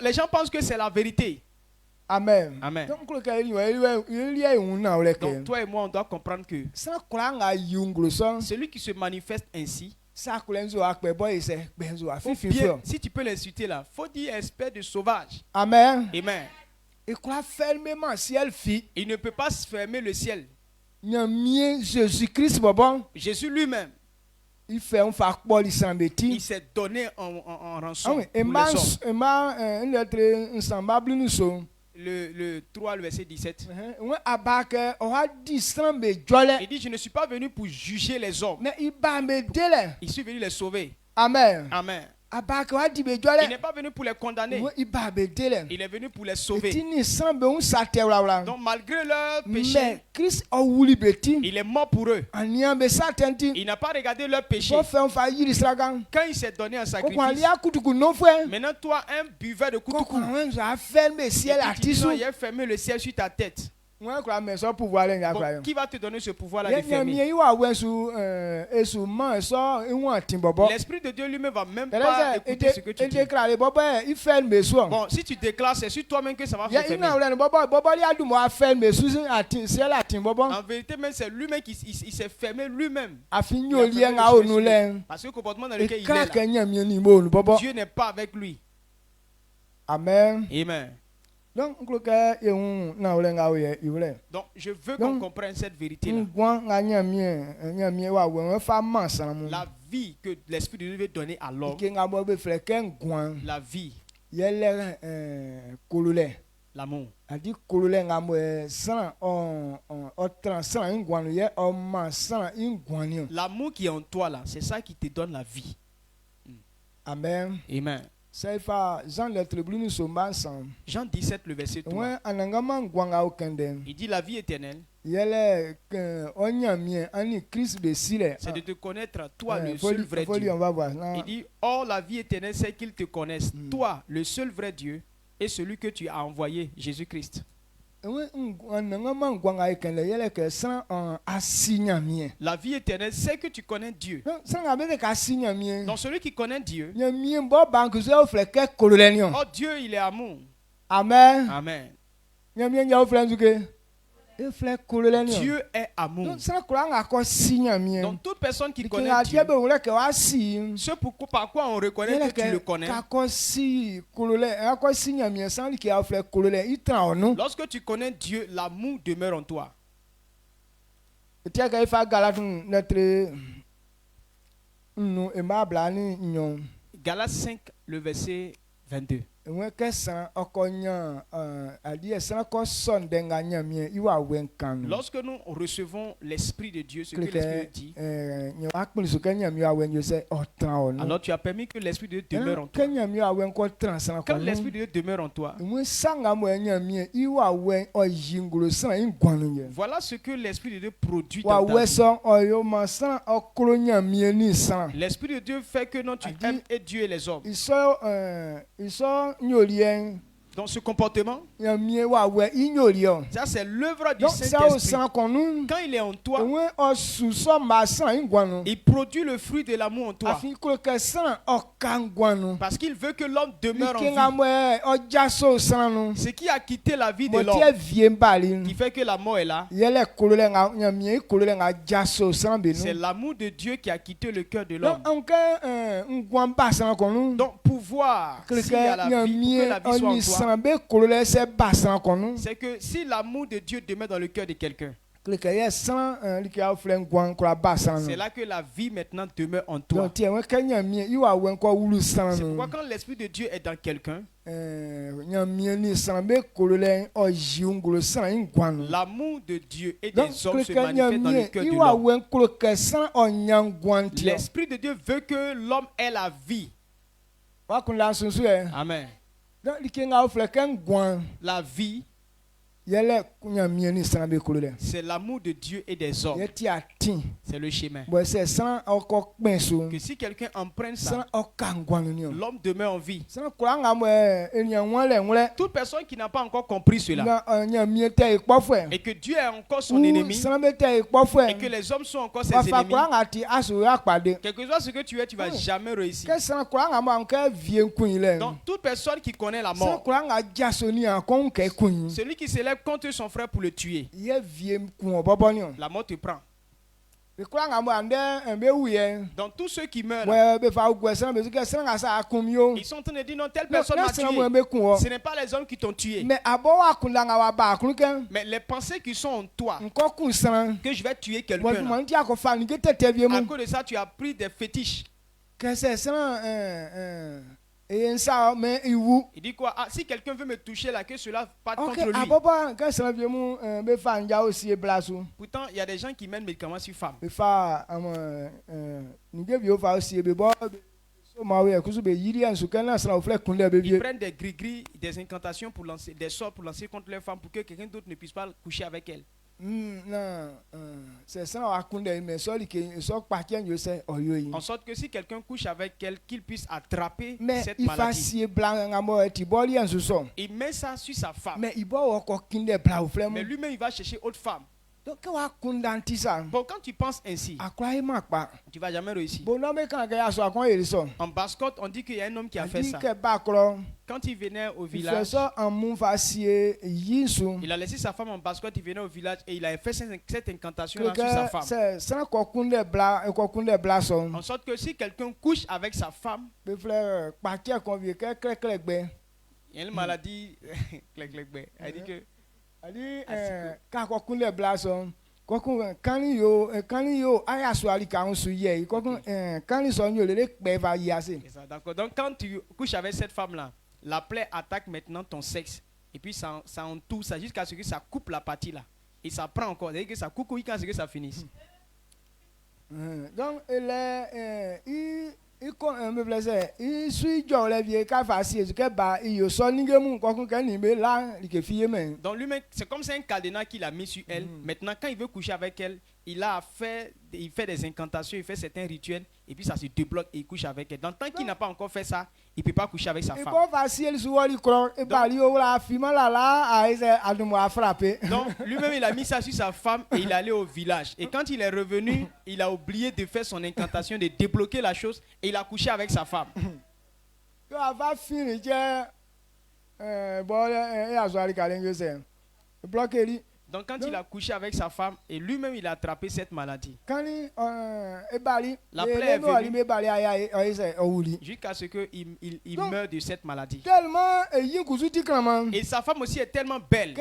[SPEAKER 2] les gens pensent que c'est la vérité.
[SPEAKER 1] Amen.
[SPEAKER 2] Amen. Donc toi et moi, on doit comprendre que celui qui se manifeste ainsi, si tu peux l'insulter là, faut dire espèce de sauvage.
[SPEAKER 1] Amen.
[SPEAKER 2] Amen. Il ne peut pas se fermer le ciel. Jésus lui-même, il s'est donné en rançon pour les hommes. Le 3, le verset 17. Il dit, je ne suis pas venu pour juger les hommes. Je suis venu les sauver.
[SPEAKER 1] Amen.
[SPEAKER 2] Amen. Il n'est pas venu pour les condamner. Il est venu pour les sauver. Donc malgré leur péché, il est mort pour eux. Il n'a pas regardé leur péché. Quand il s'est donné un sacrifice, maintenant toi, un buveur de koutoukou, il a fermé le ciel sur ta tête. Bon, qui va te donner ce pouvoir-là de fermer? L'Esprit de Dieu lui-même va même pas écouter ce que tu dis. Bon, si tu déclares, c'est sur toi-même que ça va se fermer. En vérité, même c'est lui-même qui s'est fermé lui-même. Parce que le comportement dans lequel il est là, Dieu n'est pas avec lui.
[SPEAKER 1] Amen.
[SPEAKER 2] Amen.
[SPEAKER 1] Donc,
[SPEAKER 2] je veux qu'on comprenne cette vérité-là. La vie que l'Esprit de Dieu veut donner à l'homme, la vie, l'amour. L'amour qui est en toi là, c'est ça qui te donne la vie.
[SPEAKER 1] Amen.
[SPEAKER 2] Amen. Jean 17, le verset 3. Il dit la vie éternelle, c'est de te connaître, toi, le seul vrai Dieu. Il dit, or la vie éternelle, c'est qu'ils te connaissent, toi, le seul vrai Dieu, et celui que tu as envoyé, Jésus-Christ. La vie éternelle, c'est que tu connais Dieu. Donc celui qui connaît Dieu, oh Dieu, il est amour.
[SPEAKER 1] Amen.
[SPEAKER 2] Amen. Dieu est amour. Donc toute personne qui connaît Dieu, ce par quoi on reconnaît que tu le connais. Lorsque tu connais Dieu, l'amour demeure en toi. Galates 5, le verset 22. Lorsque nous recevons l'Esprit de Dieu, ce que l'Esprit dit, alors tu as permis que l'Esprit de Dieu demeure en toi. Quand l'Esprit de Dieu demeure en toi, voilà ce que l'Esprit de Dieu produit dans ta vie. L'Esprit de Dieu fait que non, tu aimes et Dieu et les hommes. Dans ce comportement, ça c'est l'œuvre du Saint-Esprit. Quand il est en toi, il produit le fruit de l'amour en toi. Parce qu'il veut que l'homme demeure en vie. Ce qui a quitté la vie de l'homme, qui fait que la mort est là, c'est l'amour de Dieu qui a quitté le cœur de l'homme. Donc pouvoir, s'il y a la vie, pour que la vie soit en toi, c'est que si l'amour de Dieu demeure dans le cœur de quelqu'un, c'est là que la vie maintenant demeure en toi. C'est pourquoi quand l'Esprit de Dieu est dans quelqu'un, l'amour de Dieu et des hommes se manifeste dans le cœur de l'homme. L'Esprit de Dieu veut que l'homme ait la vie. Amen. La vie, c'est l'amour de Dieu et des hommes. C'est le chemin. Que si quelqu'un emprunte ça, l'homme demeure en vie. Toute personne qui n'a pas encore compris cela, et que Dieu est encore son ennemi, et que les hommes sont encore ses ennemis, quel que soit ce que tu es, tu ne vas jamais réussir. Donc toute personne qui connaît la mort, celui qui s'élève contre son frère pour le tuer, la mort te prend. Dans tous ceux qui meurent, ils sont en train de dire non, telle personne m'a tué. Ce n'est pas les hommes qui t'ont tué, mais les pensées qui sont en toi, que je vais tuer quelqu'un. À cause de ça, tu as pris des fétiches. Il dit quoi? Ah, si quelqu'un veut me toucher là, que cela parte contre lui. Pourtant, il y a des gens qui mettent médicaments sur femmes. Ils prennent des gris-gris, des incantations pour lancer, des sorts pour lancer contre les femmes pour que quelqu'un d'autre ne puisse pas coucher avec elles. En sorte que si quelqu'un couche avec elle, qu'il puisse attraper cette maladie. Il met ça sur sa femme. Mais lui-même il va chercher autre femme. Bon, quand tu penses ainsi, tu ne vas jamais réussir. En Basse-Côte, on dit qu'il y a un homme qui a fait ça. Quand il venait au village, il a laissé sa femme en Basse-Côte, il venait au village et il a fait cette incantation sur sa femme. En sorte que si quelqu'un couche avec sa femme, il y a une maladie, elle dit que donc quand tu couches avec cette femme là, la plaie attaque maintenant ton sexe et puis ça entoure ça jusqu'à ce que ça coupe la partie là et ça prend encore, c'est-à-dire que ça coucouille quand ce que ça finisse. Donc donc lui-même, c'est comme c'est un cadenas qu'il a mis sur elle. Maintenant, quand il veut coucher avec elle, il fait des incantations, il fait certains rituels, et puis ça se débloque et il couche avec elle. Donc tant qu'il n'a pas encore fait ça, il ne peut pas coucher avec sa femme. Donc lui-même, il a mis ça sur sa femme et il est allé au village. Et quand il est revenu, il a oublié de faire son incantation, de débloquer la chose, et il a couché avec sa femme. Donc quand il a couché avec sa femme et lui-même il a attrapé cette maladie. La plaie est venue jusqu'à ce qu'il meure de cette maladie. Et sa femme aussi est tellement belle.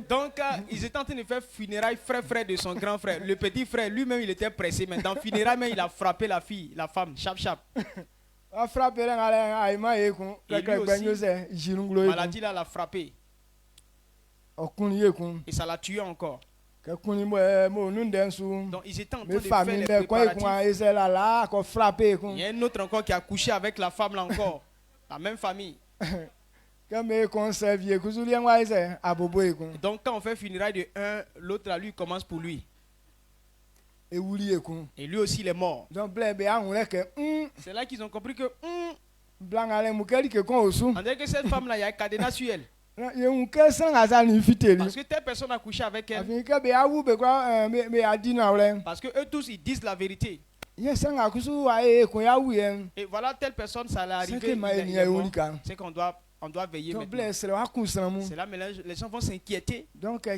[SPEAKER 2] Donc ils étaient en train de faire funérailles frère de son grand frère. Le petit frère lui-même il était pressé, mais dans funérailles même il a frappé la femme, chap. Et lui aussi, maladie là l'a frappé. Et ça l'a tué encore. Donc ils étaient en train de faire les préparatifs. Il y a un autre encore qui a couché avec la femme là encore. La même famille. Donc quand on fait funérailles de un, l'autre à lui commence pour lui. Et lui aussi il est mort. C'est là qu'ils ont compris que on dirait que cette femme là il y a un cadenas sur elle. Parce que telle personne a couché avec elle. Parce que eux tous ils disent la vérité. Et voilà telle personne ça l'est arrivé. C'est qu'on doit veiller maintenant. C'est là mais les gens vont s'inquiéter. Donc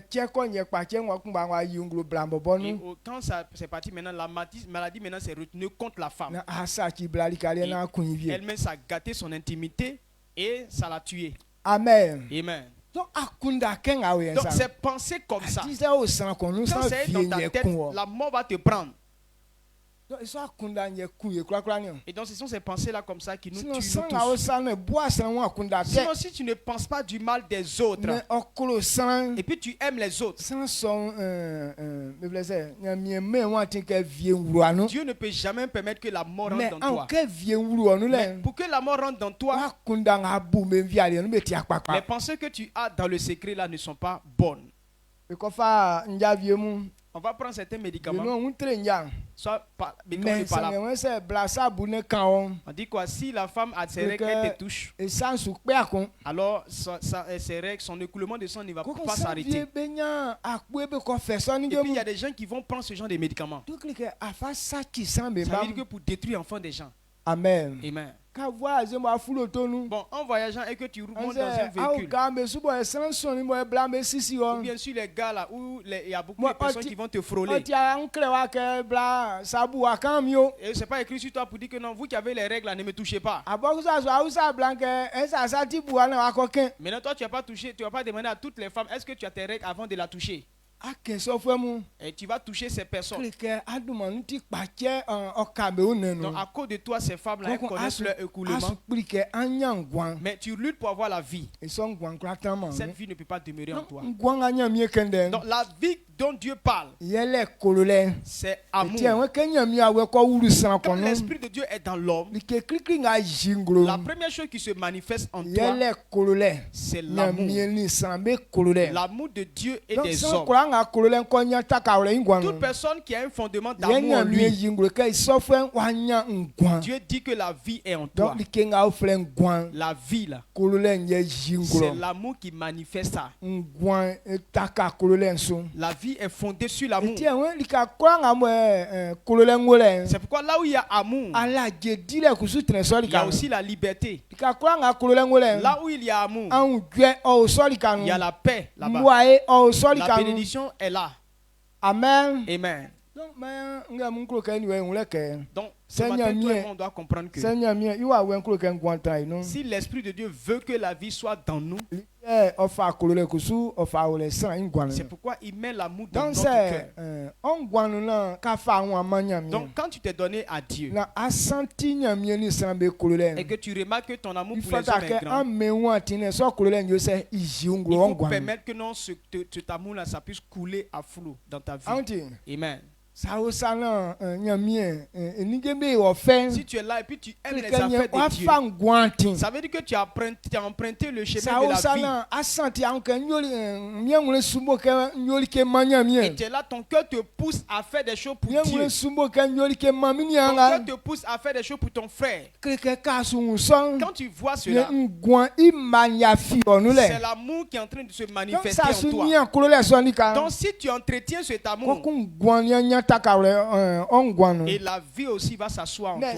[SPEAKER 2] quand c'est parti maintenant, la maladie maintenant s'est retenue contre la femme. Elle-même ça a gâté son intimité et ça l'a tué. Amen. Amen. Donc c'est pensé comme ça. Quand c'est dans ta tête, la mort va te prendre. Et donc ce sont ces pensées-là comme ça qui nous tuent tous. Sinon si tu ne penses pas du mal des autres et puis tu aimes les autres, Dieu ne peut jamais permettre que la mort rentre dans toi. Mais pour que la mort rentre dans toi, les pensées que tu as dans le secret là ne sont pas bonnes. On va prendre certains médicaments. Soit on dit quoi? Si la femme a ses règles, elle te touche. Alors ses règles, son écoulement de sang ne va pas s'arrêter. Et puis il y a des gens qui vont prendre ce genre de médicaments. Ça veut dire que pour détruire l'enfant des gens. Amen. Amen. Bon, en voyageant et que tu montes dans un véhicule, ou bien sûr les gars là où il y a beaucoup de personnes qui vont te frôler. Et c'est pas écrit sur toi pour dire que non, vous qui avez les règles là, ne me touchez pas. Maintenant toi tu n'as pas touché, tu vas pas demander à toutes les femmes est-ce que tu as tes règles avant de la toucher. Et tu vas toucher ces personnes. Donc à cause de toi, ces femmes-là, elles connaissent leur écoulement. Mais tu luttes pour avoir la vie. Cette vie ne peut pas demeurer en toi. Donc la vie dont Dieu parle, c'est amour. Quand l'Esprit de Dieu est dans l'homme, la première chose qui se manifeste en toi, c'est l'amour. L'amour de Dieu et des hommes. Toute personne qui a un fondement d'amour en lui, Dieu dit que la vie est en toi. La vie là, c'est l'amour qui manifeste ça. La vie est fondée sur l'amour. C'est pourquoi là où il y a amour, il y a aussi la liberté. Là où il y a amour, il y a la paix là-bas. La bénédiction est là. Amen. Amen. Donc, ce matin, tout le monde doit comprendre que si l'Esprit de Dieu veut que la vie soit dans nous, c'est pourquoi il met l'amour dans notre cœur. Donc quand tu t'es donné à Dieu et que tu remarques que ton amour pour les hommes est grand, il faut permettre que non, cet amour-là, ça puisse couler à flot dans ta vie. Amen. Si tu es là et puis tu aimes les affaires de Dieu, ça veut dire que tu as emprunté le chemin de la vie. Et tu es là, ton cœur te pousse à faire des choses pour Dieu. Ton cœur te pousse à faire des choses pour ton frère. Quand tu vois cela, c'est l'amour qui est en train de se manifester en toi. Donc si tu entretiens cet amour, Et la vie aussi va s'asseoir en toi.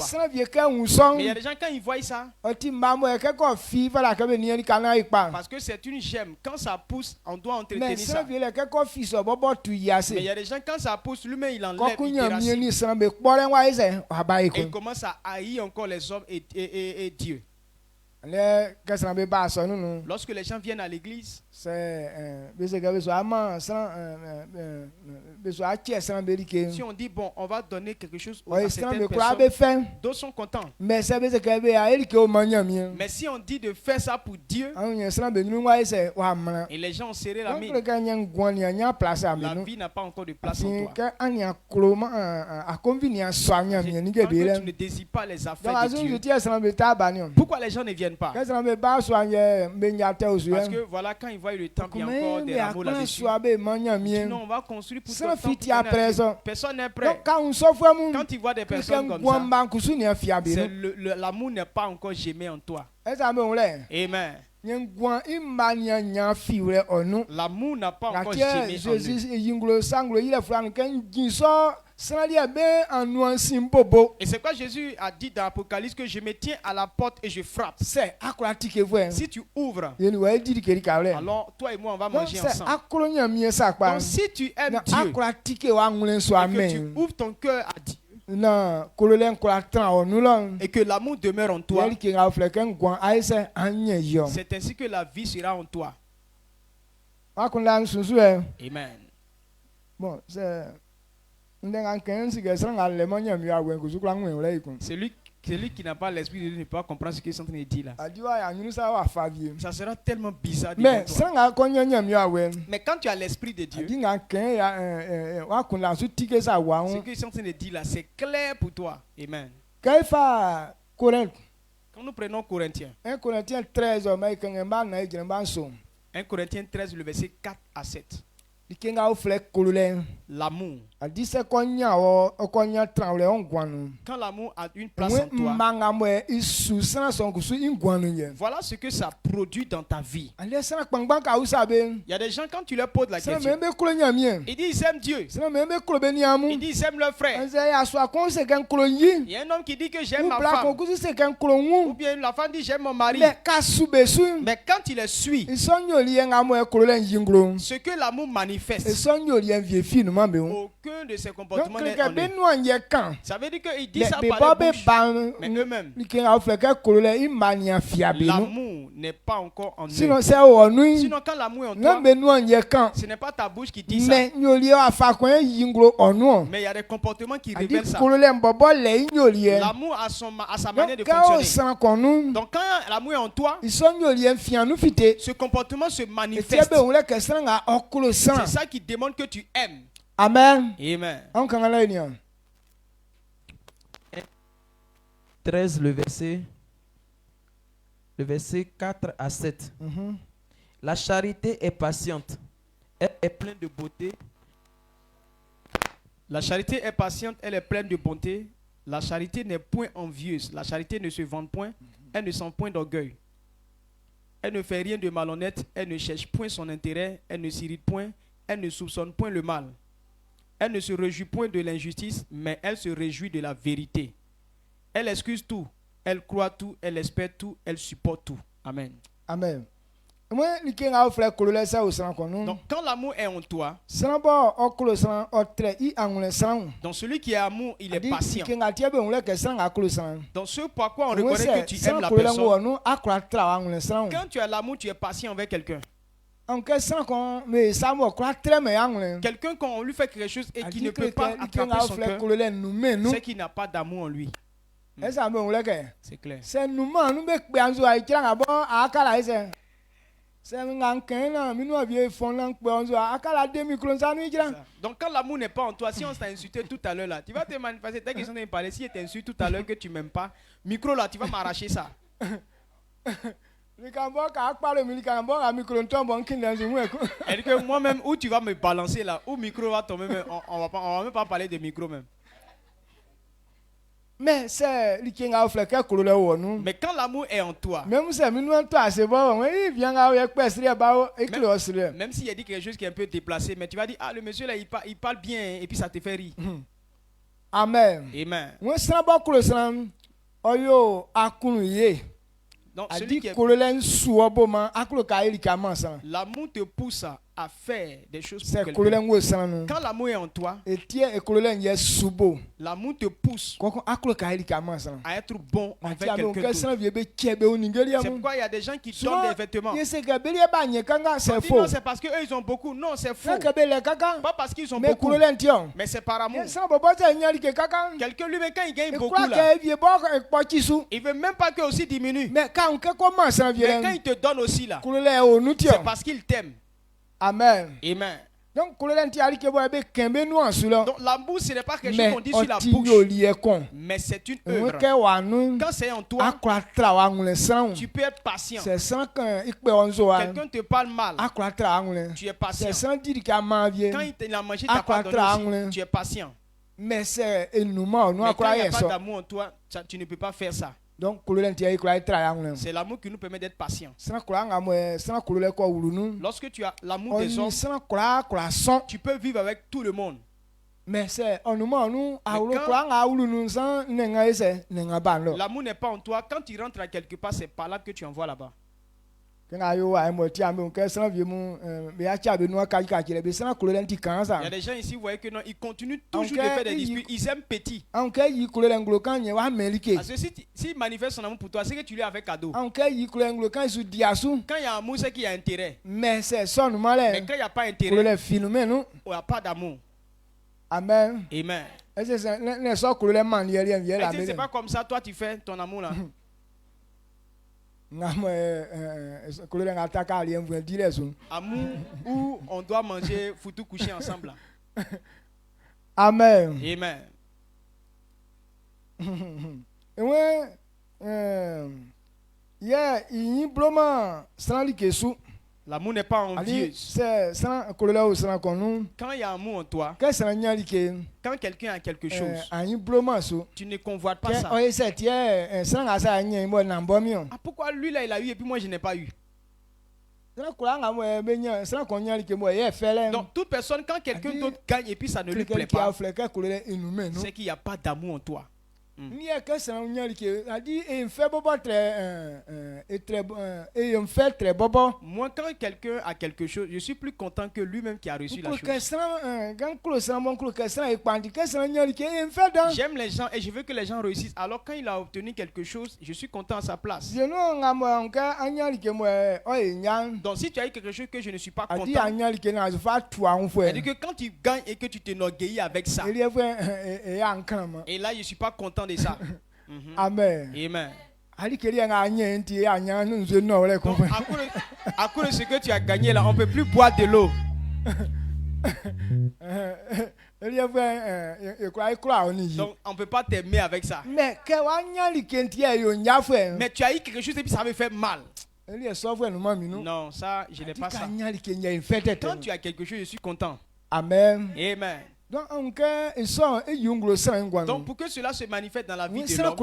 [SPEAKER 2] Mais il y a des gens, quand ils voient ça, parce que c'est une gemme, quand ça pousse, on doit entretenir ça. Mais il y a des gens, quand ça pousse, lui-même il enlève, il déracine. Et il commence à haïr encore les hommes et Dieu. Lorsque les gens viennent à l'église, si on dit bon, on va donner quelque chose à certaines personnes, d'autres sont contents. Mais si on dit de faire ça pour Dieu, et les gens ont serré la mine, la vie n'a pas encore de place en toi. Quand tu ne désires pas les affaires de Dieu, pourquoi les gens ne viennent pas? Parce que voilà, quand ils voient le temple, il y a encore des rameaux là-dessus. Sinon, on va construire pour ton temple. Personne n'est prêt. Quand tu vois des personnes comme ça, l'amour n'est pas encore gémé en toi. Amen. L'amour n'a pas encore gémé en lui. Et c'est quoi Jésus a dit dans l'Apocalypse, que je me tiens à la porte et je frappe. Si tu ouvres, alors toi et moi on va manger ensemble. Donc si tu aimes Dieu et que tu ouvres ton cœur à Dieu et que l'amour demeure en toi, c'est ainsi que la vie sera en toi. Amen.
[SPEAKER 1] Bon,
[SPEAKER 2] celui qui n'a pas l'esprit de Dieu ne peut pas comprendre ce qu'ils sont en train de dire là. Ça sera tellement bizarre. Mais quand tu as l'esprit de Dieu, ce qu'ils sont en train de dire là, c'est clair pour toi. Amen. Quand nous prenons Corinthiens, 1 Corinthiens 13, le verset 4 à 7. L'amour. Quand l'amour a une place en toi, voilà ce que ça produit dans ta vie. Il y a des gens, quand tu leur poses la question, ils disent ils aiment Dieu. Ils disent ils aiment leur frère. Il y a un homme qui dit que j'aime ma femme. Ou bien la femme dit j'aime mon mari. Mais quand il les suit, ce que l'amour manifeste, aucun de ces comportements n'est en eux. Ça veut dire qu'ils disent ça par la bouche, mais eux-mêmes, l'amour n'est pas encore en eux. Sinon quand l'amour est en toi, ce n'est pas ta bouche qui dit ça, mais il y a des comportements qui révèlent ça. L'amour a sa manière de fonctionner. Donc quand l'amour est en toi, ce comportement se manifeste. C'est ça qui démontre que tu aimes.
[SPEAKER 1] Amen.
[SPEAKER 2] Amen.
[SPEAKER 3] 13, le verset 4 à 7. La charité est patiente. Elle est pleine de beauté.
[SPEAKER 2] La charité est patiente, elle est pleine de bonté. La charité n'est point envieuse. La charité ne se vante point. Elle ne sent point d'orgueil. Elle ne fait rien de malhonnête. Elle ne cherche point son intérêt. Elle ne s'irrite point. Elle ne soupçonne point le mal. Elle ne se réjouit point de l'injustice, mais elle se réjouit de la vérité. Elle excuse tout. Elle croit tout. Elle espère tout. Elle supporte tout. Amen.
[SPEAKER 1] Amen.
[SPEAKER 2] Donc quand l'amour est en toi, dans celui qui est amour, il est patient. Dans ce par quoi on reconnaît que tu aimes la personne. Quand tu as l'amour, tu es patient avec quelqu'un. Quelqu'un quand on lui fait quelque chose et qui ne peut pas attraper son cœur, c'est qu'il n'a pas d'amour en lui. C'est clair. Donc quand l'amour n'est pas en toi, si on t'a insulté tout à l'heure là, tu vas te manifester dès qu'ils sont en train de parler. Si tu t'insultes tout à l'heure que tu m'aimes pas, micro là, tu vas m'arracher ça. Elle dit que moi-même, où tu vas me balancer là, où micro va tomber, on va même pas parler de micro même.
[SPEAKER 1] Mais c'est likenga fleke kulole wonu.
[SPEAKER 2] Mais quand l'amour est en toi,
[SPEAKER 1] même si nous toi c'est bon, il vient avec pestria ba éclosre.
[SPEAKER 2] Même s'il a dit quelque chose qui est un peu déplacé, mais tu vas dire ah le monsieur là il parle bien et puis ça te fait rire.
[SPEAKER 1] Amen.
[SPEAKER 2] Amen.
[SPEAKER 1] Moi ça ba kulosran oyo akunuye.
[SPEAKER 2] Donc celui qui est l'amour te pousse à faire des choses pour quelqu'un. Quand l'amour est en toi, l'amour te pousse à être bon avec quelqu'un d'autre. C'est pourquoi il y a des gens qui donnent des vêtements. Non, c'est parce qu'eux ils ont beaucoup. Non, c'est faux. Pas parce qu'ils ont beaucoup, mais c'est par amour. Quelqu'un lui, quand il gagne beaucoup là, il veut même pas que aussi diminue. Mais quand il te donne aussi là, c'est parce qu'il t'aime.
[SPEAKER 1] Amen.
[SPEAKER 2] Amen.
[SPEAKER 1] Donc
[SPEAKER 2] l'amour ce n'est pas quelque chose qu'on dit sur la bouche, mais c'est une œuvre. Quand c'est en toi, tu peux être patient. Quelqu'un te parle mal, tu es patient. Quand il a mangé ta pardonné, tu es patient.
[SPEAKER 1] Mais c'est
[SPEAKER 2] quand il n'y a pas d'amour en toi, tu ne peux pas faire ça.
[SPEAKER 1] Donc
[SPEAKER 2] c'est l'amour qui nous permet d'être patients. Lorsque tu as l'amour des hommes, tu peux vivre avec tout le monde.
[SPEAKER 1] Mais c'est l'amour
[SPEAKER 2] n'est pas en toi. Quand tu rentres à quelque part, c'est par là que tu envoies là-bas. Il y a des gens ici, vous voyez que non, ils continuent toujours de faire des disputes. Ils aiment petit. Parce que s'il manifeste son amour pour toi, c'est que tu lui as fait cadeau. Quand il y a amour, c'est qu'il y a intérêt. Mais quand il n'y a pas intérêt, il n'y a pas d'amour.
[SPEAKER 1] Amen.
[SPEAKER 2] Amen.
[SPEAKER 1] C'est
[SPEAKER 2] pas comme ça, toi tu fais ton amour là.
[SPEAKER 1] Amour
[SPEAKER 2] où on doit manger, foutu coucher ensemble.
[SPEAKER 1] Amen.
[SPEAKER 2] Amen. L'amour n'est pas envieux. Quand il y a amour en toi, quand quelqu'un a quelque chose, tu ne convoites pas ça. Ah, pourquoi lui là il a eu et puis moi je n'ai pas eu? Donc toute personne, quand quelqu'un d'autre gagne et puis ça ne lui plaît pas, c'est qu'il n'y a pas d'amour en toi. Moi, quand quelqu'un a quelque chose, je suis plus content que lui-même qui a reçu la chose. J'aime les gens et je veux que les gens réussissent. Alors quand il a obtenu quelque chose, je suis content à sa place. Donc si tu as eu quelque chose que je ne suis pas content, c'est-à-dire que quand tu gagnes et que tu t'enorgueillis avec ça, et là je ne suis pas content de ça.
[SPEAKER 1] Amen.
[SPEAKER 2] Amen.
[SPEAKER 1] Donc,
[SPEAKER 2] à cause de ce que tu as gagné là, on ne peut plus boire de l'eau. Donc on ne peut pas t'aimer avec ça. Mais tu as eu quelque chose et puis ça me fait mal. Non, ça, je n'ai pas ça. Quand tu as quelque chose, je suis content.
[SPEAKER 1] Amen.
[SPEAKER 2] Amen. Donc pour que cela se manifeste dans la vie de l'homme,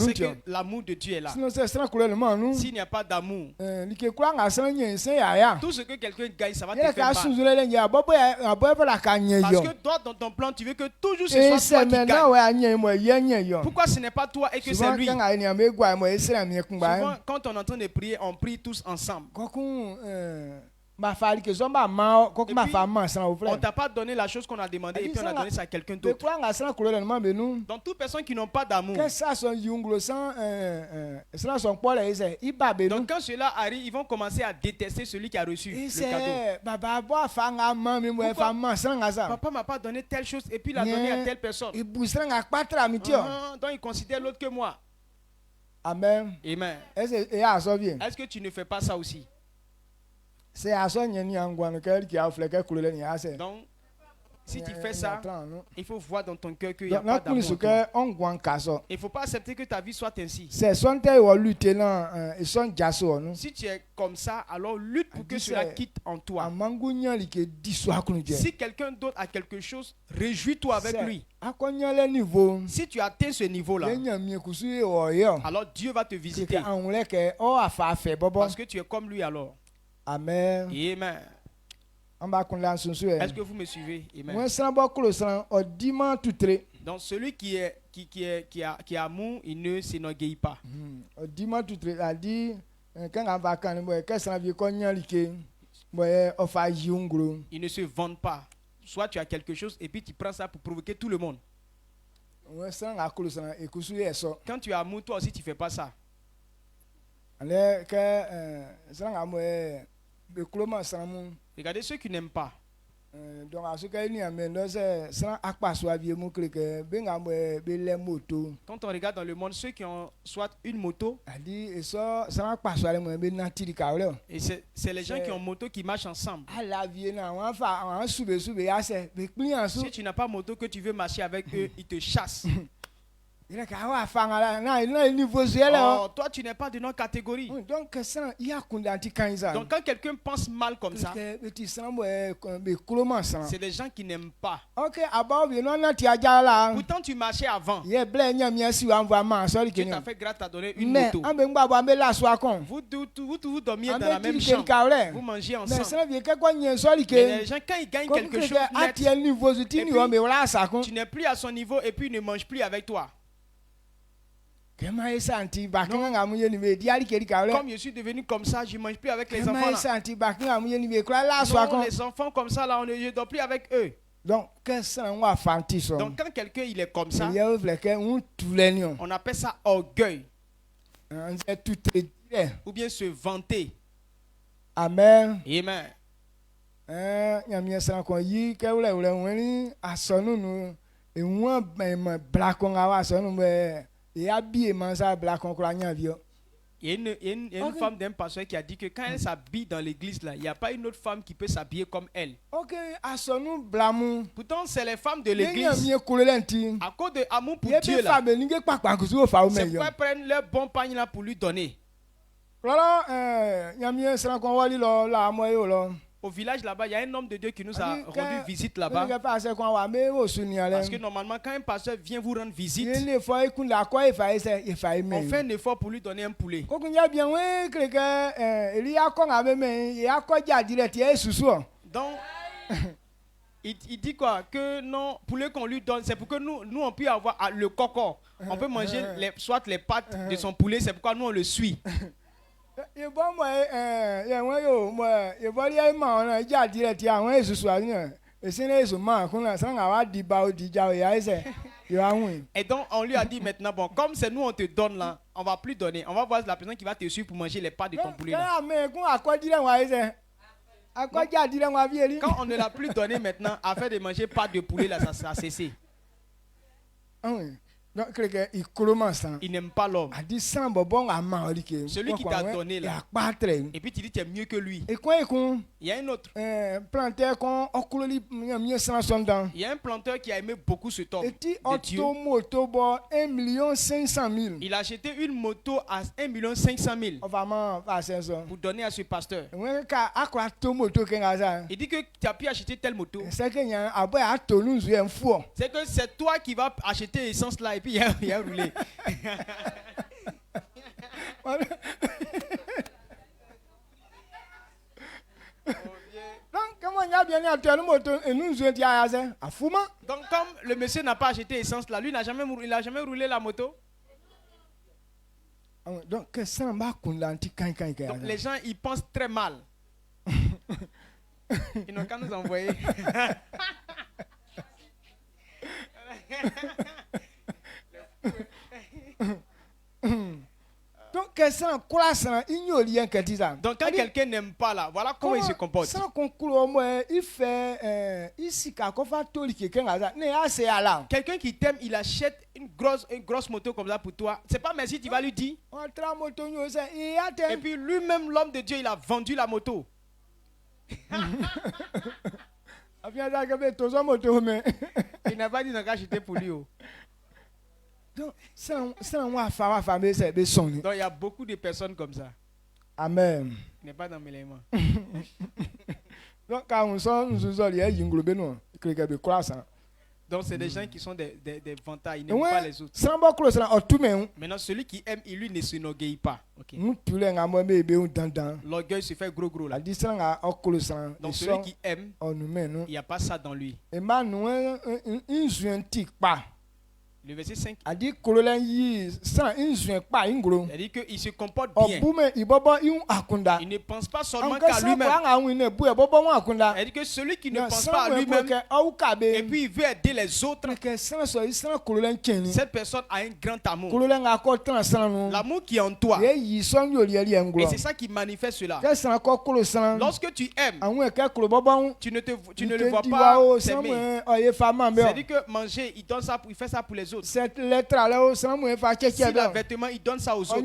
[SPEAKER 2] c'est que l'amour de Dieu est là. S'il n'y a pas d'amour, tout ce que quelqu'un gagne, ça va te faire mal. Parce que toi, dans ton plan, tu veux que toujours ce soit toi qui gagne. Pourquoi ce n'est pas toi et que c'est lui? Souvent, quand on est en train de prier, on prie tous ensemble. Et puis, on t'a pas donné la chose qu'on a demandé et puis on a donné ça à quelqu'un d'autre. Donc toute personne qui n'ont pas d'amour, donc quand cela arrive, ils vont commencer à détester celui qui a reçu le cadeau. Papa m'a pas donné telle chose et puis il a donné à telle personne. Donc il considère l'autre que moi.
[SPEAKER 1] Amen.
[SPEAKER 2] Amen. Est-ce que tu ne fais pas ça aussi? Donc, Si tu fais ça, il faut voir dans ton cœur qu'il n'y a pas d'amour. Il ne faut pas accepter que ta vie soit ainsi. Si tu es comme ça, alors lutte pour que cela quitte en toi. Si quelqu'un d'autre a quelque chose, réjouis-toi avec lui. Si tu atteins ce niveau-là, alors Dieu va te visiter. Parce que tu es comme lui alors.
[SPEAKER 1] Amen.
[SPEAKER 2] Amen. Est-ce que vous me suivez? Amen. Donc celui qui a amour, il ne s'enorgueillit pas. Il ne se vante pas. Soit tu as quelque chose et puis tu prends ça pour provoquer tout le monde. Quand tu as amour, toi aussi tu ne fais pas ça. Regardez ceux qui n'aiment pas. Quand on regarde dans le monde, ceux qui ont soit une moto, et c'est les gens qui ont moto qui marchent ensemble. Si tu n'as pas moto que tu veux marcher avec eux, ils te chassent. Oh, toi tu n'es pas de notre catégorie. Donc quand quelqu'un pense mal comme ça, c'est des gens qui n'aiment pas. Pourtant tu marchais avant. Dieu t'a fait grâce, t'a donné une moto. Vous dormiez dans la même chambre. Vous mangez ensemble. Mais les gens quand ils gagnent quelque chose net, tu n'es plus à son niveau et puis il ne mange plus avec toi. Comme je suis devenu comme ça, je ne mange plus avec les enfants là. Non, les enfants comme ça là, je ne dors plus avec eux. Donc quand quelqu'un il est comme ça, on appelle ça orgueil. Ou bien se vanter.
[SPEAKER 1] Amen.
[SPEAKER 2] Amen. Il y a une femme d'un pasteur qui a dit que quand elle s'habille dans l'église là, il n'y a pas une autre femme qui peut s'habiller comme elle. Pourtant c'est les femmes de l'église. À cause de amour pour Dieu là, c'est pourquoi elles prennent leur bon pagne là pour lui donner. Au village là-bas, il y a un homme de Dieu qui nous a rendu visite là-bas. Parce que normalement, quand un pasteur vient vous rendre visite, on fait un effort pour lui donner un poulet. Donc, il dit quoi? Que non, poulet qu'on lui donne, c'est pour que nous on puisse avoir le coco. On peut manger soit les pattes de son poulet, c'est pourquoi nous on le suit. Et donc on lui a dit maintenant, bon, comme c'est nous on te donne là, on va plus donner. On va voir la personne qui va te suivre pour manger les pattes de ton poulet là. Quand on ne l'a plus donné maintenant, afin de manger pattes de poulet là, ça a cessé. Il n'aime pas l'homme. Celui qui t'a donné là. Et puis tu dis tu es mieux que lui. Il y a un autre. Il y a un planteur qui a aimé beaucoup ce homme. Il a acheté une moto à 1,5 million pour donner à ce pasteur. Il dit que tu as pu acheter telle moto. C'est que c'est toi qui vas acheter l'essence là et puis il a roulé. Donc comme le monsieur n'a pas acheté essence là, lui il n'a jamais roulé la moto. Donc les gens ils pensent très mal. Ils n'ont qu'à nous envoyer. Donc quand quelqu'un n'aime pas là, voilà comment il se comporte. Quelqu'un qui t'aime, il achète une grosse moto comme ça pour toi. C'est pas merci, tu vas lui dire. Et puis lui-même, l'homme de Dieu, il a vendu la moto. Il n'a pas dit de acheter pour lui.
[SPEAKER 1] Donc, il
[SPEAKER 2] y a beaucoup de personnes comme ça.
[SPEAKER 1] Amen.
[SPEAKER 2] Il n'est pas dans mes éléments. Donc c'est des gens qui sont des vantards, ils n'aiment pas les autres. Maintenant celui qui aime, lui ne s'enorgueillit pas. Okay. L'orgueil se fait gros là. Donc celui qui aime, il n'y a pas ça dans lui. Le verset 5. Il dit qu'il se comporte bien. Il ne pense pas seulement qu'à lui-même. Il dit que celui qui ne pense pas à lui-même et puis il veut aider les autres, cette personne a un grand amour. L'amour qui est en toi. Et c'est ça qui manifeste cela. Lorsque tu aimes, tu ne le vois pas s'aimer. C'est-à-dire que manger, il fait ça pour les autres.
[SPEAKER 1] Cette lettre-là,
[SPEAKER 2] si il a vêtement, il donne ça aux autres. Quand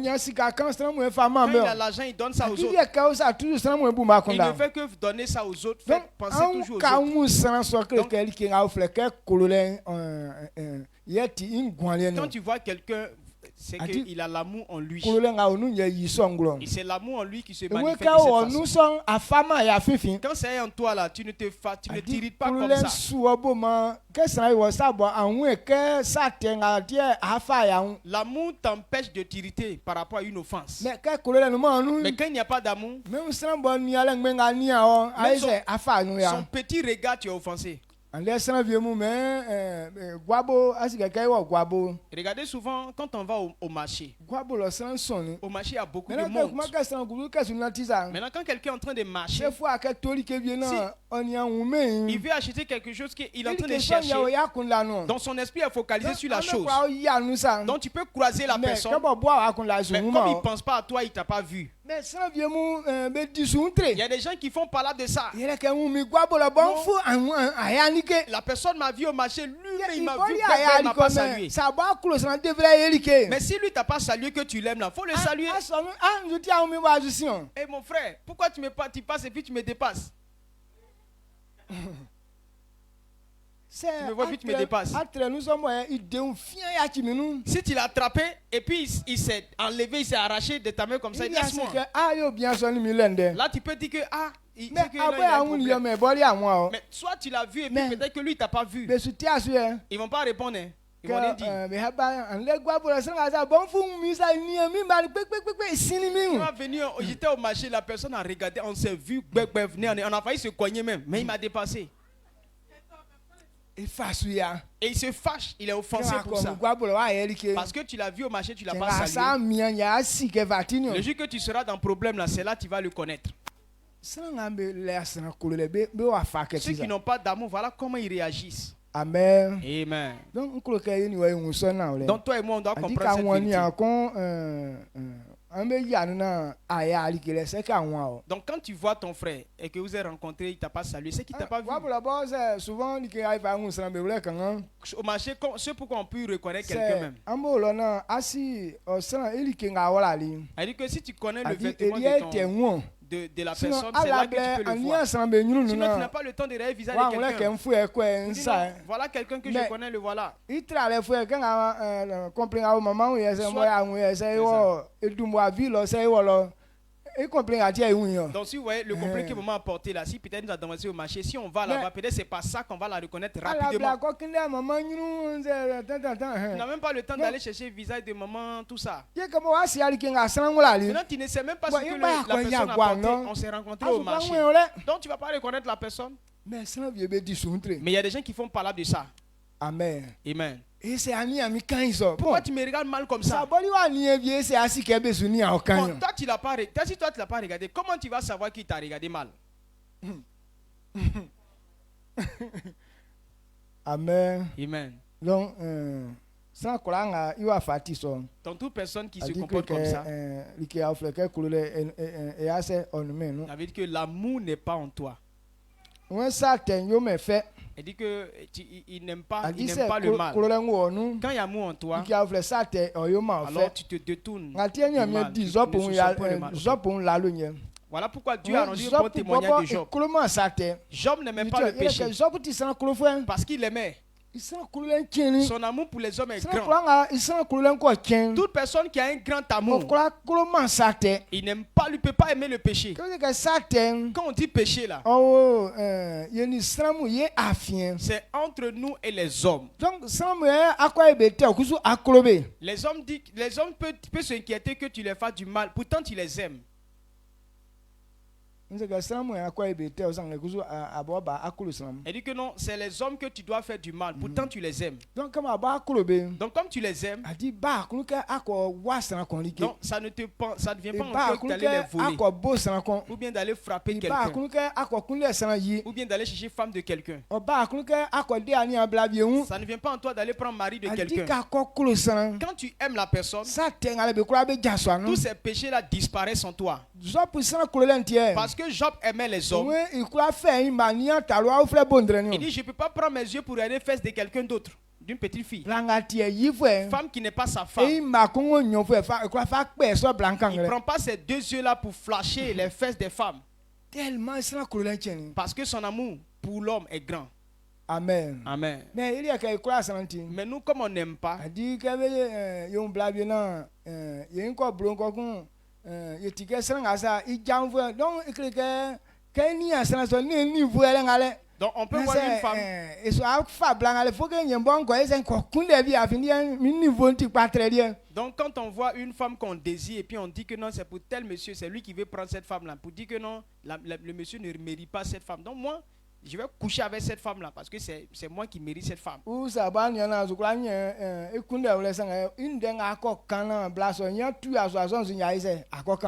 [SPEAKER 2] il a l'argent, il donne ça aux autres. Il ne fait que donner ça aux autres, fait penser toujours aux autres. Quand tu vois quelqu'un, c'est qu'il a l'amour en lui. Et c'est l'amour en lui qui se manifeste de cette façon. Quand c'est en toi là, tu ne t'irrites pas comme ça. L'amour t'empêche de t'irriter par rapport à une offense. Mais quand il n'y a pas d'amour, son petit regard, tu es offensé. Regardez souvent quand on va au marché. Au marché, il y a beaucoup de monde. Maintenant, quand quelqu'un est en train de marcher, il veut acheter quelque chose qu'il est en train de chercher. Dans son esprit est focalisé sur la chose. Donc tu peux croiser la personne. Mais comme il ne pense pas à toi, il ne t'a pas vu. Il y a des gens qui font parler de ça. La personne m'a vu au marché, lui, il m'a vu, il m'a pas salué. Mais si lui t'a pas salué, que tu l'aimes, il faut le saluer. Et mon frère, pourquoi tu passes et puis tu me dépasses? Tu me vois puis tu me dépasses. Si tu l'as attrapé et puis il s'est enlevé, il s'est arraché de ta main comme ça, laisse-moi. Là tu peux dire que mais soit tu l'as vu et puis peut-être que lui t'a pas vu. Ils vont pas répondre. Ils vont rien dire. J'étais au marché, la personne a regardé, on s'est vu, on a failli se cogner même, mais il m'a dépassé. Et il se fâche, il est offensé pour ça. Parce que tu l'as vu au marché, tu l'as pas salué. Le jour que tu seras dans le problème là, c'est là que tu vas le connaître. Ceux qui n'ont pas d'amour, voilà comment ils réagissent.
[SPEAKER 1] Amen.
[SPEAKER 2] Amen.
[SPEAKER 1] Donc
[SPEAKER 2] toi et moi, on doit comprendre cette vérité. Donc quand tu vois ton frère et que vous avez rencontré, il t'a pas salué, c'est qu'il t'a pas vu. Au marché, c'est pourquoi on peut reconnaître quelqu'un même. Elle dit que si tu connais le vêtement de la personne, c'est là que tu peux le voir. Sinon tu n'as pas le temps de réaliser visage de quelqu'un. Voilà quelqu'un que je connais, le voilà. Donc si vous voyez le complet que maman a porté là, si peut-être nous a demandé au marché, si on va là-bas, peut-être c'est pas ça qu'on va la reconnaître rapidement. Tu n'as même pas le temps d'aller chercher le visage de maman, tout ça. Maintenant tu ne sais même pas ce que la personne a porté. On s'est rencontrés au marché. Donc tu ne vas pas reconnaître la personne. Mais il y a des gens qui font parler de ça.
[SPEAKER 1] Amen.
[SPEAKER 2] Amen.
[SPEAKER 1] Pourquoi
[SPEAKER 2] tu me regardes mal comme ça? Toi, tu l'as pas regardé, comment tu vas savoir qu'il t'a regardé mal?
[SPEAKER 1] Amen.
[SPEAKER 2] Amen.
[SPEAKER 1] Donc,
[SPEAKER 2] dans toute personne qui se comporte comme ça, ça veut dire que l'amour n'est pas en toi. Il dit que il n'aime pas le mal. Quand il y a amour en toi, alors tu te détournes du mal. Voilà pourquoi Dieu a rendu un bon témoignage de Job. Job n'aimait pas le péché parce qu'il aimait. Son amour pour les hommes est grand. Toute personne qui a un grand amour, il n'aime pas, lui peut pas aimer le péché. Quand on dit péché là, c'est entre nous et les hommes. Les hommes peuvent s'inquiéter que tu les fasses du mal, pourtant tu les aimes. Elle dit que non, c'est les hommes que tu dois faire du mal, pourtant tu les aimes. Donc comme tu les aimes, donc ça ne devient pas en toi d'aller les voler, ou bien d'aller frapper quelqu'un, ou bien d'aller chercher femme de quelqu'un. Ça ne vient pas en toi d'aller prendre mari de quelqu'un. Quand tu aimes la personne, tous ces péchés là disparaissent en toi. Parce que Job aimait les hommes. Il dit, je ne peux pas prendre mes yeux pour regarder les fesses de quelqu'un d'autre, d'une petite fille. Femme qui n'est pas sa femme. Il ne prend pas ses deux yeux là pour flasher les fesses des femmes. Parce que son amour pour l'homme est grand.
[SPEAKER 1] Amen.
[SPEAKER 2] Amen. Mais nous, comme on n'aime pas, donc on peut voir une femme. Donc quand on voit une femme qu'on désire et puis on dit que non, c'est pour tel monsieur, c'est lui qui veut prendre cette femme là, pour dire que non, le monsieur ne mérite pas cette femme. Donc moi, je vais coucher avec cette femme là parce que c'est moi qui mérite cette femme. Ou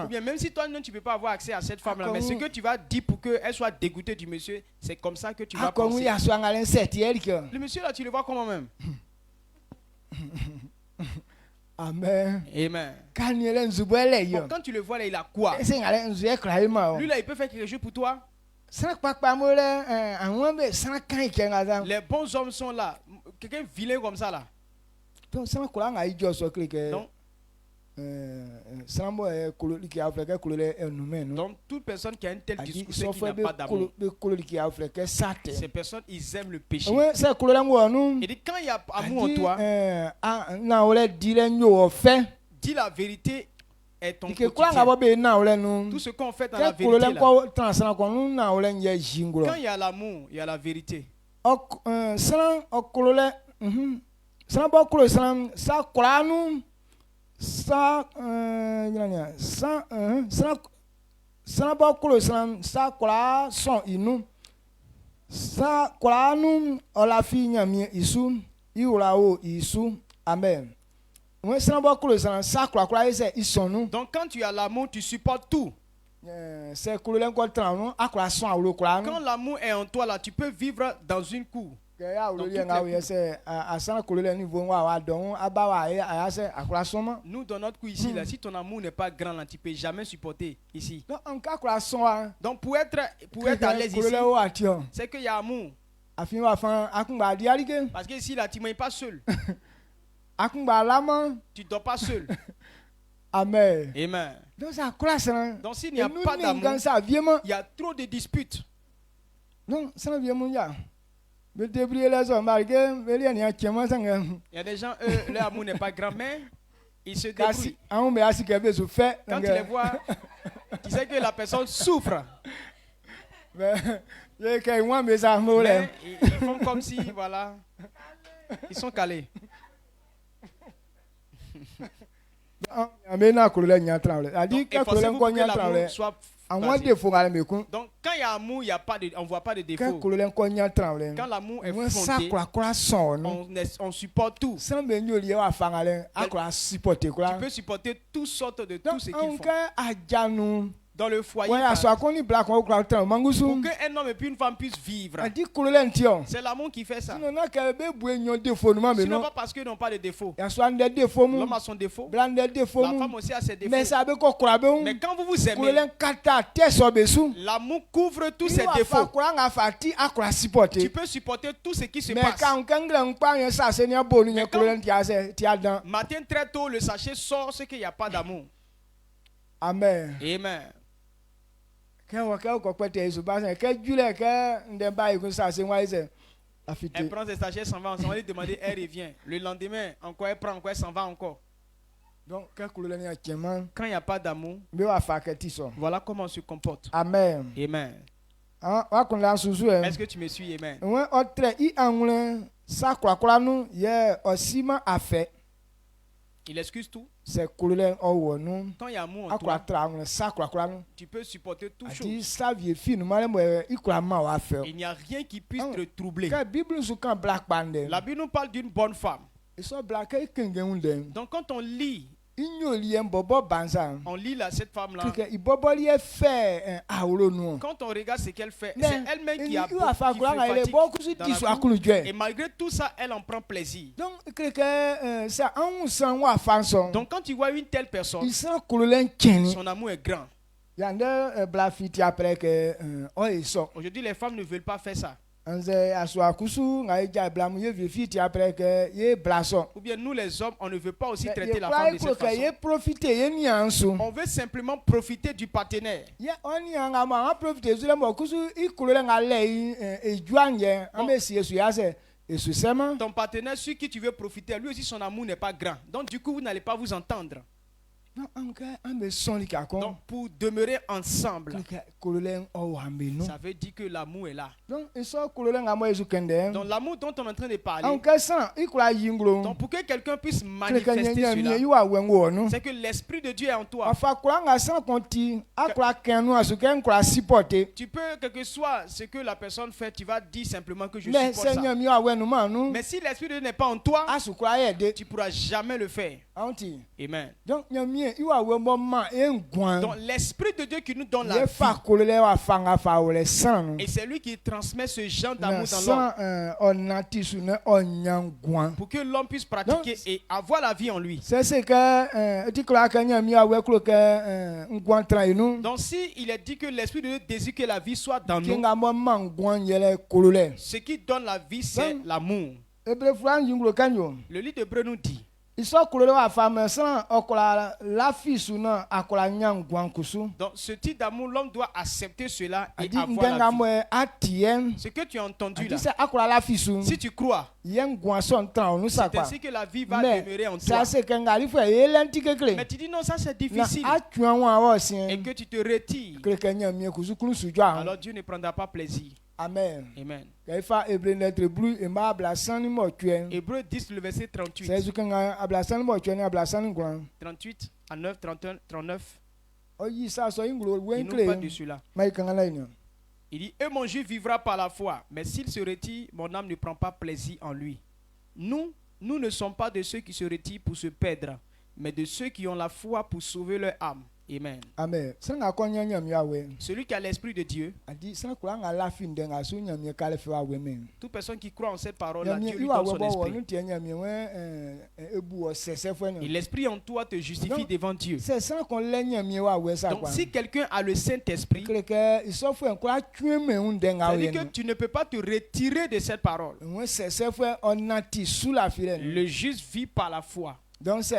[SPEAKER 2] bien même si toi non tu peux pas avoir accès à cette femme là, mais ce que tu vas dire pour qu'elle soit dégoûtée du monsieur, c'est comme ça que tu vas penser. Le monsieur là, tu le vois comment même?
[SPEAKER 1] Amen.
[SPEAKER 2] Amen. Quand tu le vois là, il a quoi? Lui là, il peut faire quelque chose pour toi. Les bons hommes sont là. Quelqu'un vilain comme ça là. Donc toute personne qui a un tel discours, c'est qui n'a pas d'amour. Ces personnes, ils aiment le péché. Et dit, quand il y a amour en toi, dis la vérité. Ton tout ce qu'on fait dans la vérité là. Quand il y a l'amour, il y a la vérité.
[SPEAKER 1] Amen. Donc
[SPEAKER 2] quand tu as l'amour, tu supportes tout. Quand l'amour est en toi là, tu peux vivre dans une cour. Nous dans notre cour ici là, si ton amour n'est pas grand là, tu ne peux jamais supporter ici. Donc pour être à l'aise ici, c'est qu'il y a amour. Parce que ici là, tu ne manges pas seul. Tu ne dors pas seul.
[SPEAKER 1] Amen.
[SPEAKER 2] Amen.
[SPEAKER 1] Donc
[SPEAKER 2] s'il n'y a pas d'amour, il y a trop de disputes.
[SPEAKER 1] Non, ça ne vient pas. Il y
[SPEAKER 2] a des gens, leur amour n'est pas grand, mais ils se débrouillent. Quand tu les vois, tu sais que la personne souffre. Mais ils font comme si, voilà, ils sont calés. Donc, quand il y a amour, on ne voit pas de défaut. Quand l'amour est fondé, on supporte tout. Tu peux supporter toutes sortes de tout ce qu'ils font. Dans le foyer, pour qu'un homme et puis une femme puissent vivre. C'est l'amour qui fait ça. Sinon pas parce qu'ils n'ont pas de défauts. L'homme a son défaut. La femme aussi a ses défauts. Mais quand vous vous aimez, l'amour couvre tous ses défauts. Tu peux supporter tout ce qui se passe. Mais quand matin très tôt, le sachet sort, c'est qu'il n'y a pas d'amour.
[SPEAKER 1] Amen.
[SPEAKER 2] Amen. Elle prend ses sachets, s'en va, on va lui demander, elle revient. Le lendemain, encore elle prend, encore elle s'en va encore.
[SPEAKER 1] Donc, quand
[SPEAKER 2] il n'y a pas d'amour, voilà comment on se comporte.
[SPEAKER 1] Amen.
[SPEAKER 2] Amen. Est-ce que tu me suis? Amen. Il excuse tout. Quand il y a amour en toi, tu peux supporter toute chose. Il n'y a rien qui puisse te troubler. La Bible nous parle d'une bonne femme. Donc quand on lit, cette femme-là. Quand on regarde ce qu'elle fait, c'est elle-même qui a beaucoup. Et malgré tout ça, elle en prend plaisir. Donc quand tu vois une telle personne, son amour est grand. Aujourd'hui, les femmes ne veulent pas faire ça. Ou bien nous les hommes, on ne veut pas aussi traiter la femme de cette façon. On veut simplement profiter du partenaire. Ton partenaire sur qui tu veux profiter, lui aussi son amour n'est pas grand. Donc du coup vous n'allez pas vous entendre. Donc pour demeurer ensemble, ça veut dire que l'amour est là. Donc l'amour dont on est en train de parler, donc pour que quelqu'un puisse manifester cela, c'est que l'Esprit de Dieu est en toi. Tu peux, quel que soit ce que la personne fait, tu vas dire simplement que je supporte ça. Mais si l'Esprit de Dieu n'est pas en toi, tu ne pourras jamais le faire. Amen. Donc l'Esprit de Dieu qui nous donne la vie, et c'est lui qui transmet ce genre d'amour dans l'homme, pour que l'homme puisse pratiquer et avoir la vie en lui. Donc si il est dit que l'Esprit de Dieu désire que la vie soit dans nous, ce qui donne la vie, c'est l'amour. Le livre d'Hébreux nous dit, donc ce type d'amour, l'homme doit accepter cela et avoir la vie. Ce que tu as entendu là, si tu crois, c'est ainsi que la vie va demeurer en toi. Mais tu dis non, ça c'est difficile, et que tu te retires, alors Dieu ne prendra pas plaisir.
[SPEAKER 1] Amen.
[SPEAKER 2] Amen.
[SPEAKER 1] Hébreux 10,
[SPEAKER 2] le verset 38. 38 à 9, 31, 39. Il nous parle de cela. Il dit, et mon Dieu vivra par la foi, mais s'il se retire, mon âme ne prend pas plaisir en lui. Nous ne sommes pas de ceux qui se retirent pour se perdre, mais de ceux qui ont la foi pour sauver leur âme. Amen.
[SPEAKER 1] Amen.
[SPEAKER 2] Celui qui a l'Esprit de Dieu, toute personne qui croit en cette parole, Dieu lui donne son esprit. Et l'Esprit en toi te justifie devant Dieu. Donc si quelqu'un a le Saint-Esprit, ça veut dire que tu ne peux pas te retirer de cette parole. Le juste vit par la foi. Donc si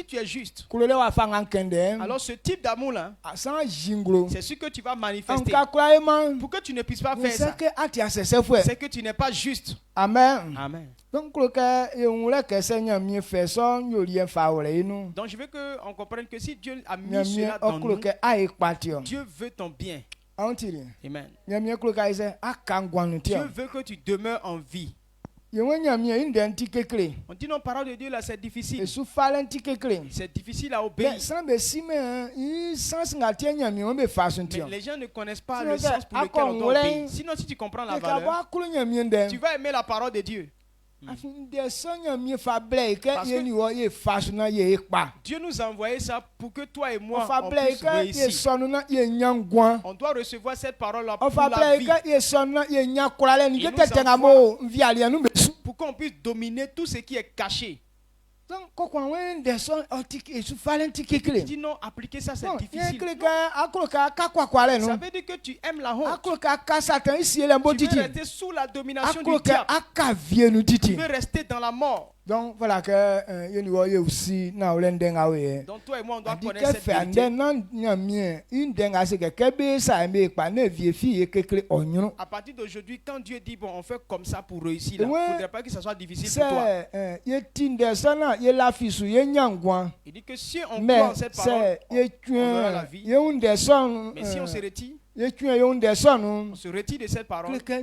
[SPEAKER 2] tu es juste, alors ce type d'amour là, c'est ce que tu vas manifester. Pour que tu ne puisses pas faire ça, c'est que tu n'es pas juste.
[SPEAKER 1] Amen.
[SPEAKER 2] Amen.
[SPEAKER 1] Donc je
[SPEAKER 2] veux qu'on comprenne que si Dieu a mis cela dans nous, Dieu veut ton bien. Amen. Dieu veut que tu demeures en vie. On dit non, parole de Dieu là, c'est difficile. C'est difficile à obéir. Mais les gens ne connaissent pas le sens pour lequel on doit obéir. Sinon, si tu comprends la valeur, tu vas aimer la parole de Dieu. Dieu nous a envoyé ça pour que toi et moi on puisse réussir. On doit recevoir cette parole-là pour la vie. Pour qu'on puisse dominer tout ce qui est caché. Tu dis non, appliquer ça c'est difficile. Ça veut dire que tu aimes la honte. Tu veux rester sous la domination du diable. Tu veux rester dans la mort.
[SPEAKER 1] Donc voilà que il y a aussi na olendenga we.
[SPEAKER 2] Donc toi et moi on doit connaître cette vérité. À partir d'aujourd'hui, quand Dieu dit bon on fait comme ça pour réussir, il ne faudrait pas que ça soit difficile pour toi. Il dit que si on croit en cette parole, on aura la vie. Mais si on se retire, on se retire de cette parole, Dieu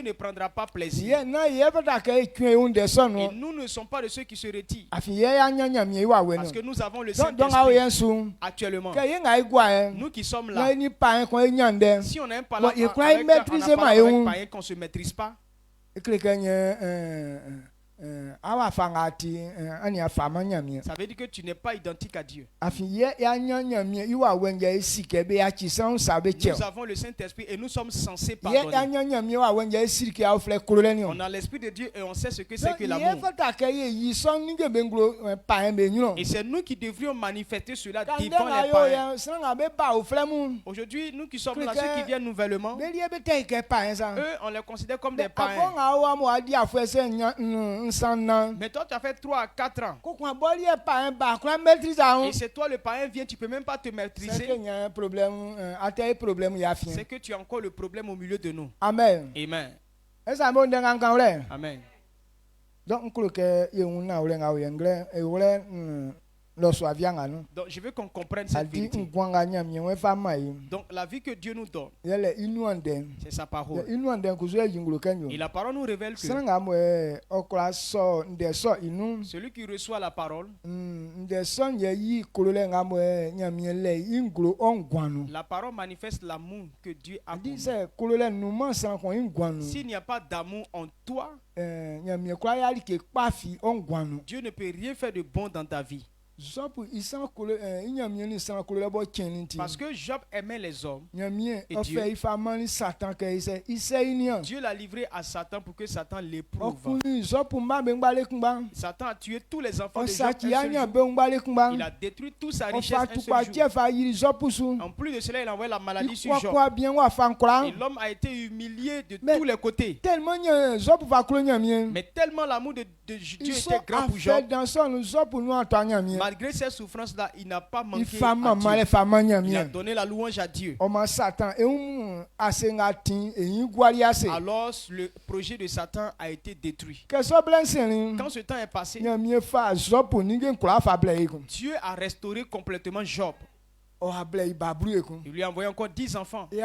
[SPEAKER 2] ne prendra pas plaisir. Et nous ne sommes pas de ceux qui se retirent. Parce que nous avons le Saint-Esprit actuellement. Nous qui sommes là, si on a un parlant avec un païen qu'on ne se maîtrise pas, ça veut dire que tu n'es pas identique à Dieu. Nous avons le Saint-Esprit et nous sommes censés pardonner. On a l'Esprit de Dieu et on sait ce que c'est que l'amour. Et c'est nous qui devrions manifester cela devant les païens. Aujourd'hui, nous qui sommes là, ceux qui viennent nouvellement, eux, on les considère comme des païens. Mais toi, tu as fait 3 à 4 ans. Et c'est toi le païen vient, tu ne peux même pas te maîtriser. C'est que tu as encore le problème au milieu de nous.
[SPEAKER 1] Amen.
[SPEAKER 2] Amen.
[SPEAKER 1] Amen. Donc, donc
[SPEAKER 2] je veux qu'on comprenne cette vérité. Donc la vie que Dieu nous donne, c'est sa parole. Et la parole nous révèle que celui qui reçoit la parole, la parole manifeste l'amour que Dieu a pour nous. S'il n'y a pas d'amour en toi, Dieu ne peut rien faire de bon dans ta vie. Parce que Job aimait les hommes et Dieu l'a livré à Satan pour que Satan l'éprouve. Satan a tué tous les enfants de Job un seul jour. Il a détruit toute sa richesse un seul jour. En plus de cela, il a envoyé la maladie sur Job. Et l'homme a été humilié de tous les côtés. Mais tellement l'amour de Dieu était grand pour Job. Malgré ces souffrances-là, il n'a pas manqué à Dieu. Il a donné la louange à Dieu. Alors, le projet de Satan a été détruit. Quand ce temps est passé, Dieu a restauré complètement Job. Il lui a envoyé encore 10 enfants. Et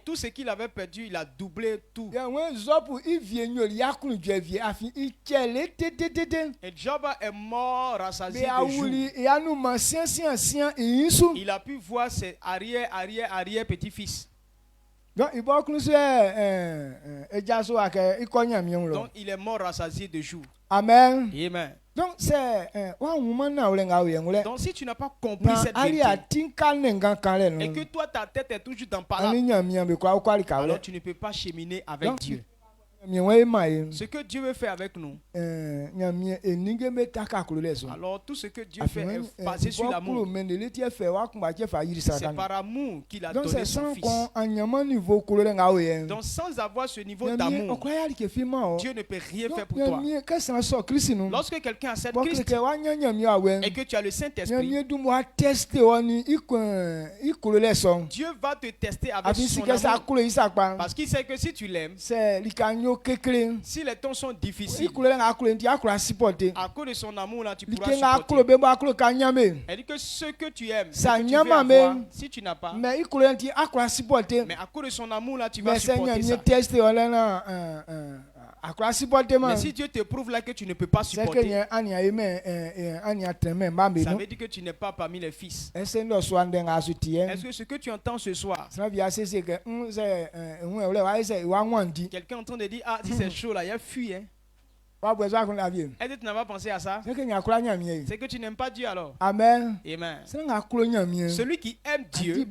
[SPEAKER 2] tout ce qu'il avait perdu, il a doublé tout. Et Job est mort rassasié de jour. Il a pu voir ses arrière petits-fils. Donc il est mort rassasié de jour.
[SPEAKER 1] Amen.
[SPEAKER 2] Amen.
[SPEAKER 1] Donc c'est
[SPEAKER 2] donc si tu n'as pas compris cette vérité et que toi ta tête est toujours dans par là, alors tu ne peux pas cheminer avec Dieu. Ce que Dieu veut faire avec nous, alors tout ce que Dieu fait est basé sur l'amour. C'est par amour qu'il a donné son Fils. Donc sans avoir ce niveau d'amour, Dieu ne peut rien faire pour toi. Lorsque quelqu'un accepte Christ et que tu as le Saint-Esprit, Dieu va te tester avec son amour. Parce qu'il sait que si tu l'aimes, si les temps sont difficiles, à cause de son amour là, tu pourras supporter. Elle dit que ce que tu aimes, ce que tu veux avoir, si tu n'as pas, mais à cause de son amour là, tu vas supporter ça. Mais si Dieu te prouve là que tu ne peux pas supporter, ça veut dire que tu n'es pas parmi les fils. Est-ce que ce que tu entends ce soir, quelqu'un est en train de dire, ah si c'est chaud là, il y a fui, hein? Est-ce que tu n'as pas pensé à ça? C'est que tu n'aimes pas Dieu alors.
[SPEAKER 1] Amen.
[SPEAKER 2] Amen. Celui qui aime Dieu,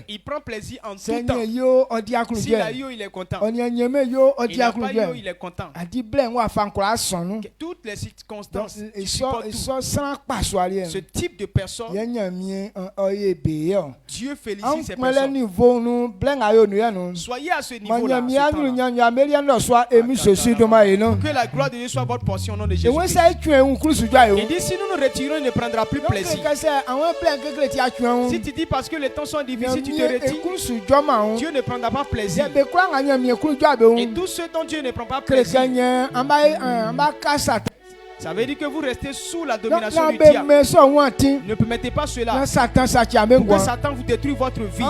[SPEAKER 2] il prend plaisir en tout temps. S'il a eu, il est content. Il n'a pas eu, il est content. Toutes les circonstances, ce type de personne, Dieu félicite ces personnes. Soyez à ce niveau-là. Que la gloire de Dieu soit votre portion au nom de Jésus. Il dit si nous nous retirons, il ne prendra plus plaisir. Si tu dis parce que les temps sont difficiles, tu te retires, Dieu ne prendra pas plaisir. Et tout ce dont Dieu ne prend pas plaisir, ça veut dire que vous restez sous la domination du diable. Ne permettez pas cela. Pour que Satan vous détruise votre vie.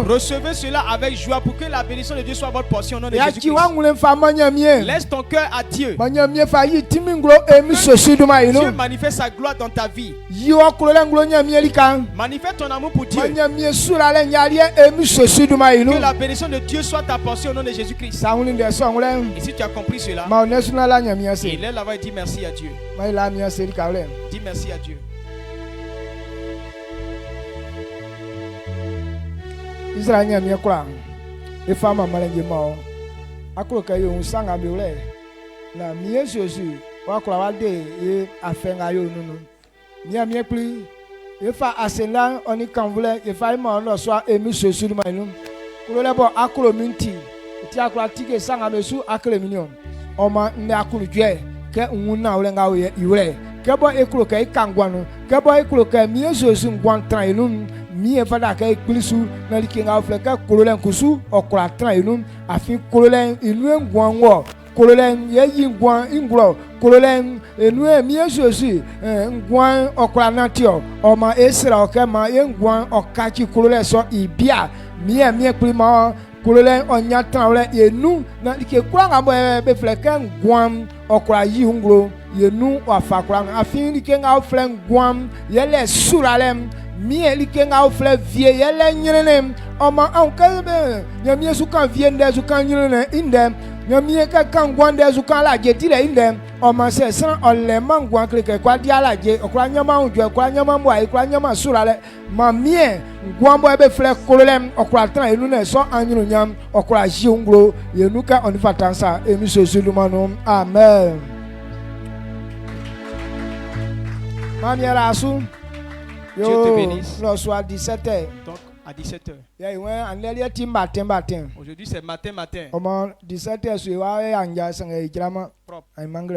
[SPEAKER 2] Recevez cela avec joie pour que la bénédiction de Dieu soit votre portion au nom de Jésus-Christ. Laisse ton cœur à Dieu. Dieu manifeste sa gloire dans ta vie. Manifeste ton amour pour Dieu. Que la bénédiction de Dieu soit ta portion au nom de Jésus-Christ. Et si tu as compris cela, il est là-bas et dit merci à Dieu. Dis merci à Dieu.
[SPEAKER 1] Israël n'y a quoi? Les femmes à Malengemo. À quoi qu'il y a un sang à brûler. La mienne Jésus. Wa kwa wade e afenga yo nunu. Mia mie pli. E fa asena oni kanvule e fa ima no so emi Jésus ma num. Kulo lebo akulo minti. Ti akula tike sanga mesu akele minion. Oma ne akulu dwe ke ununa ole nga we iwre. Ke bo ekulo ke ikangwanu. Ke bo ekulo ke mie Jésus ngwan tran enum. Mie fada ke ikplisu na likinga ofle ke kulo len kusu okula tran enum afin kulo len inu ngwan wo. Kololen ye yingwan inglo kololen enu mie Jésus ngwan okra natio oma esra okema ngwan okachi kololen so ibia mie prima kololen onya tanwle enu na dike kwanga be fleke ngwan okra yi nglo yenu afa kwanga afin dike nga ofle ngwan yele suralem mie like nga ofle vie yele nyirene oma ankelbe nyamie su kan vie nde su kan nyirene inde nyamie ka kan gwande su kan la je tire inde oma se san ole mangwan kleke kwa dia la je okwa nyama unjo kwa nyama mbo ai kwa nyama surale ma mie ngwambo ebe fle kolem okwa tran enu ne so anyuru nyam okwa ji ngro yenu ka onifatansa emi so sulumanu amen. Mamiera asu
[SPEAKER 2] Dieu te bénisse.
[SPEAKER 1] Non, soit 17h.
[SPEAKER 2] Donc, à 17h.
[SPEAKER 1] Aujourd'hui,
[SPEAKER 2] c'est matin.
[SPEAKER 1] Au 17h,
[SPEAKER 2] Propre.
[SPEAKER 1] Amen.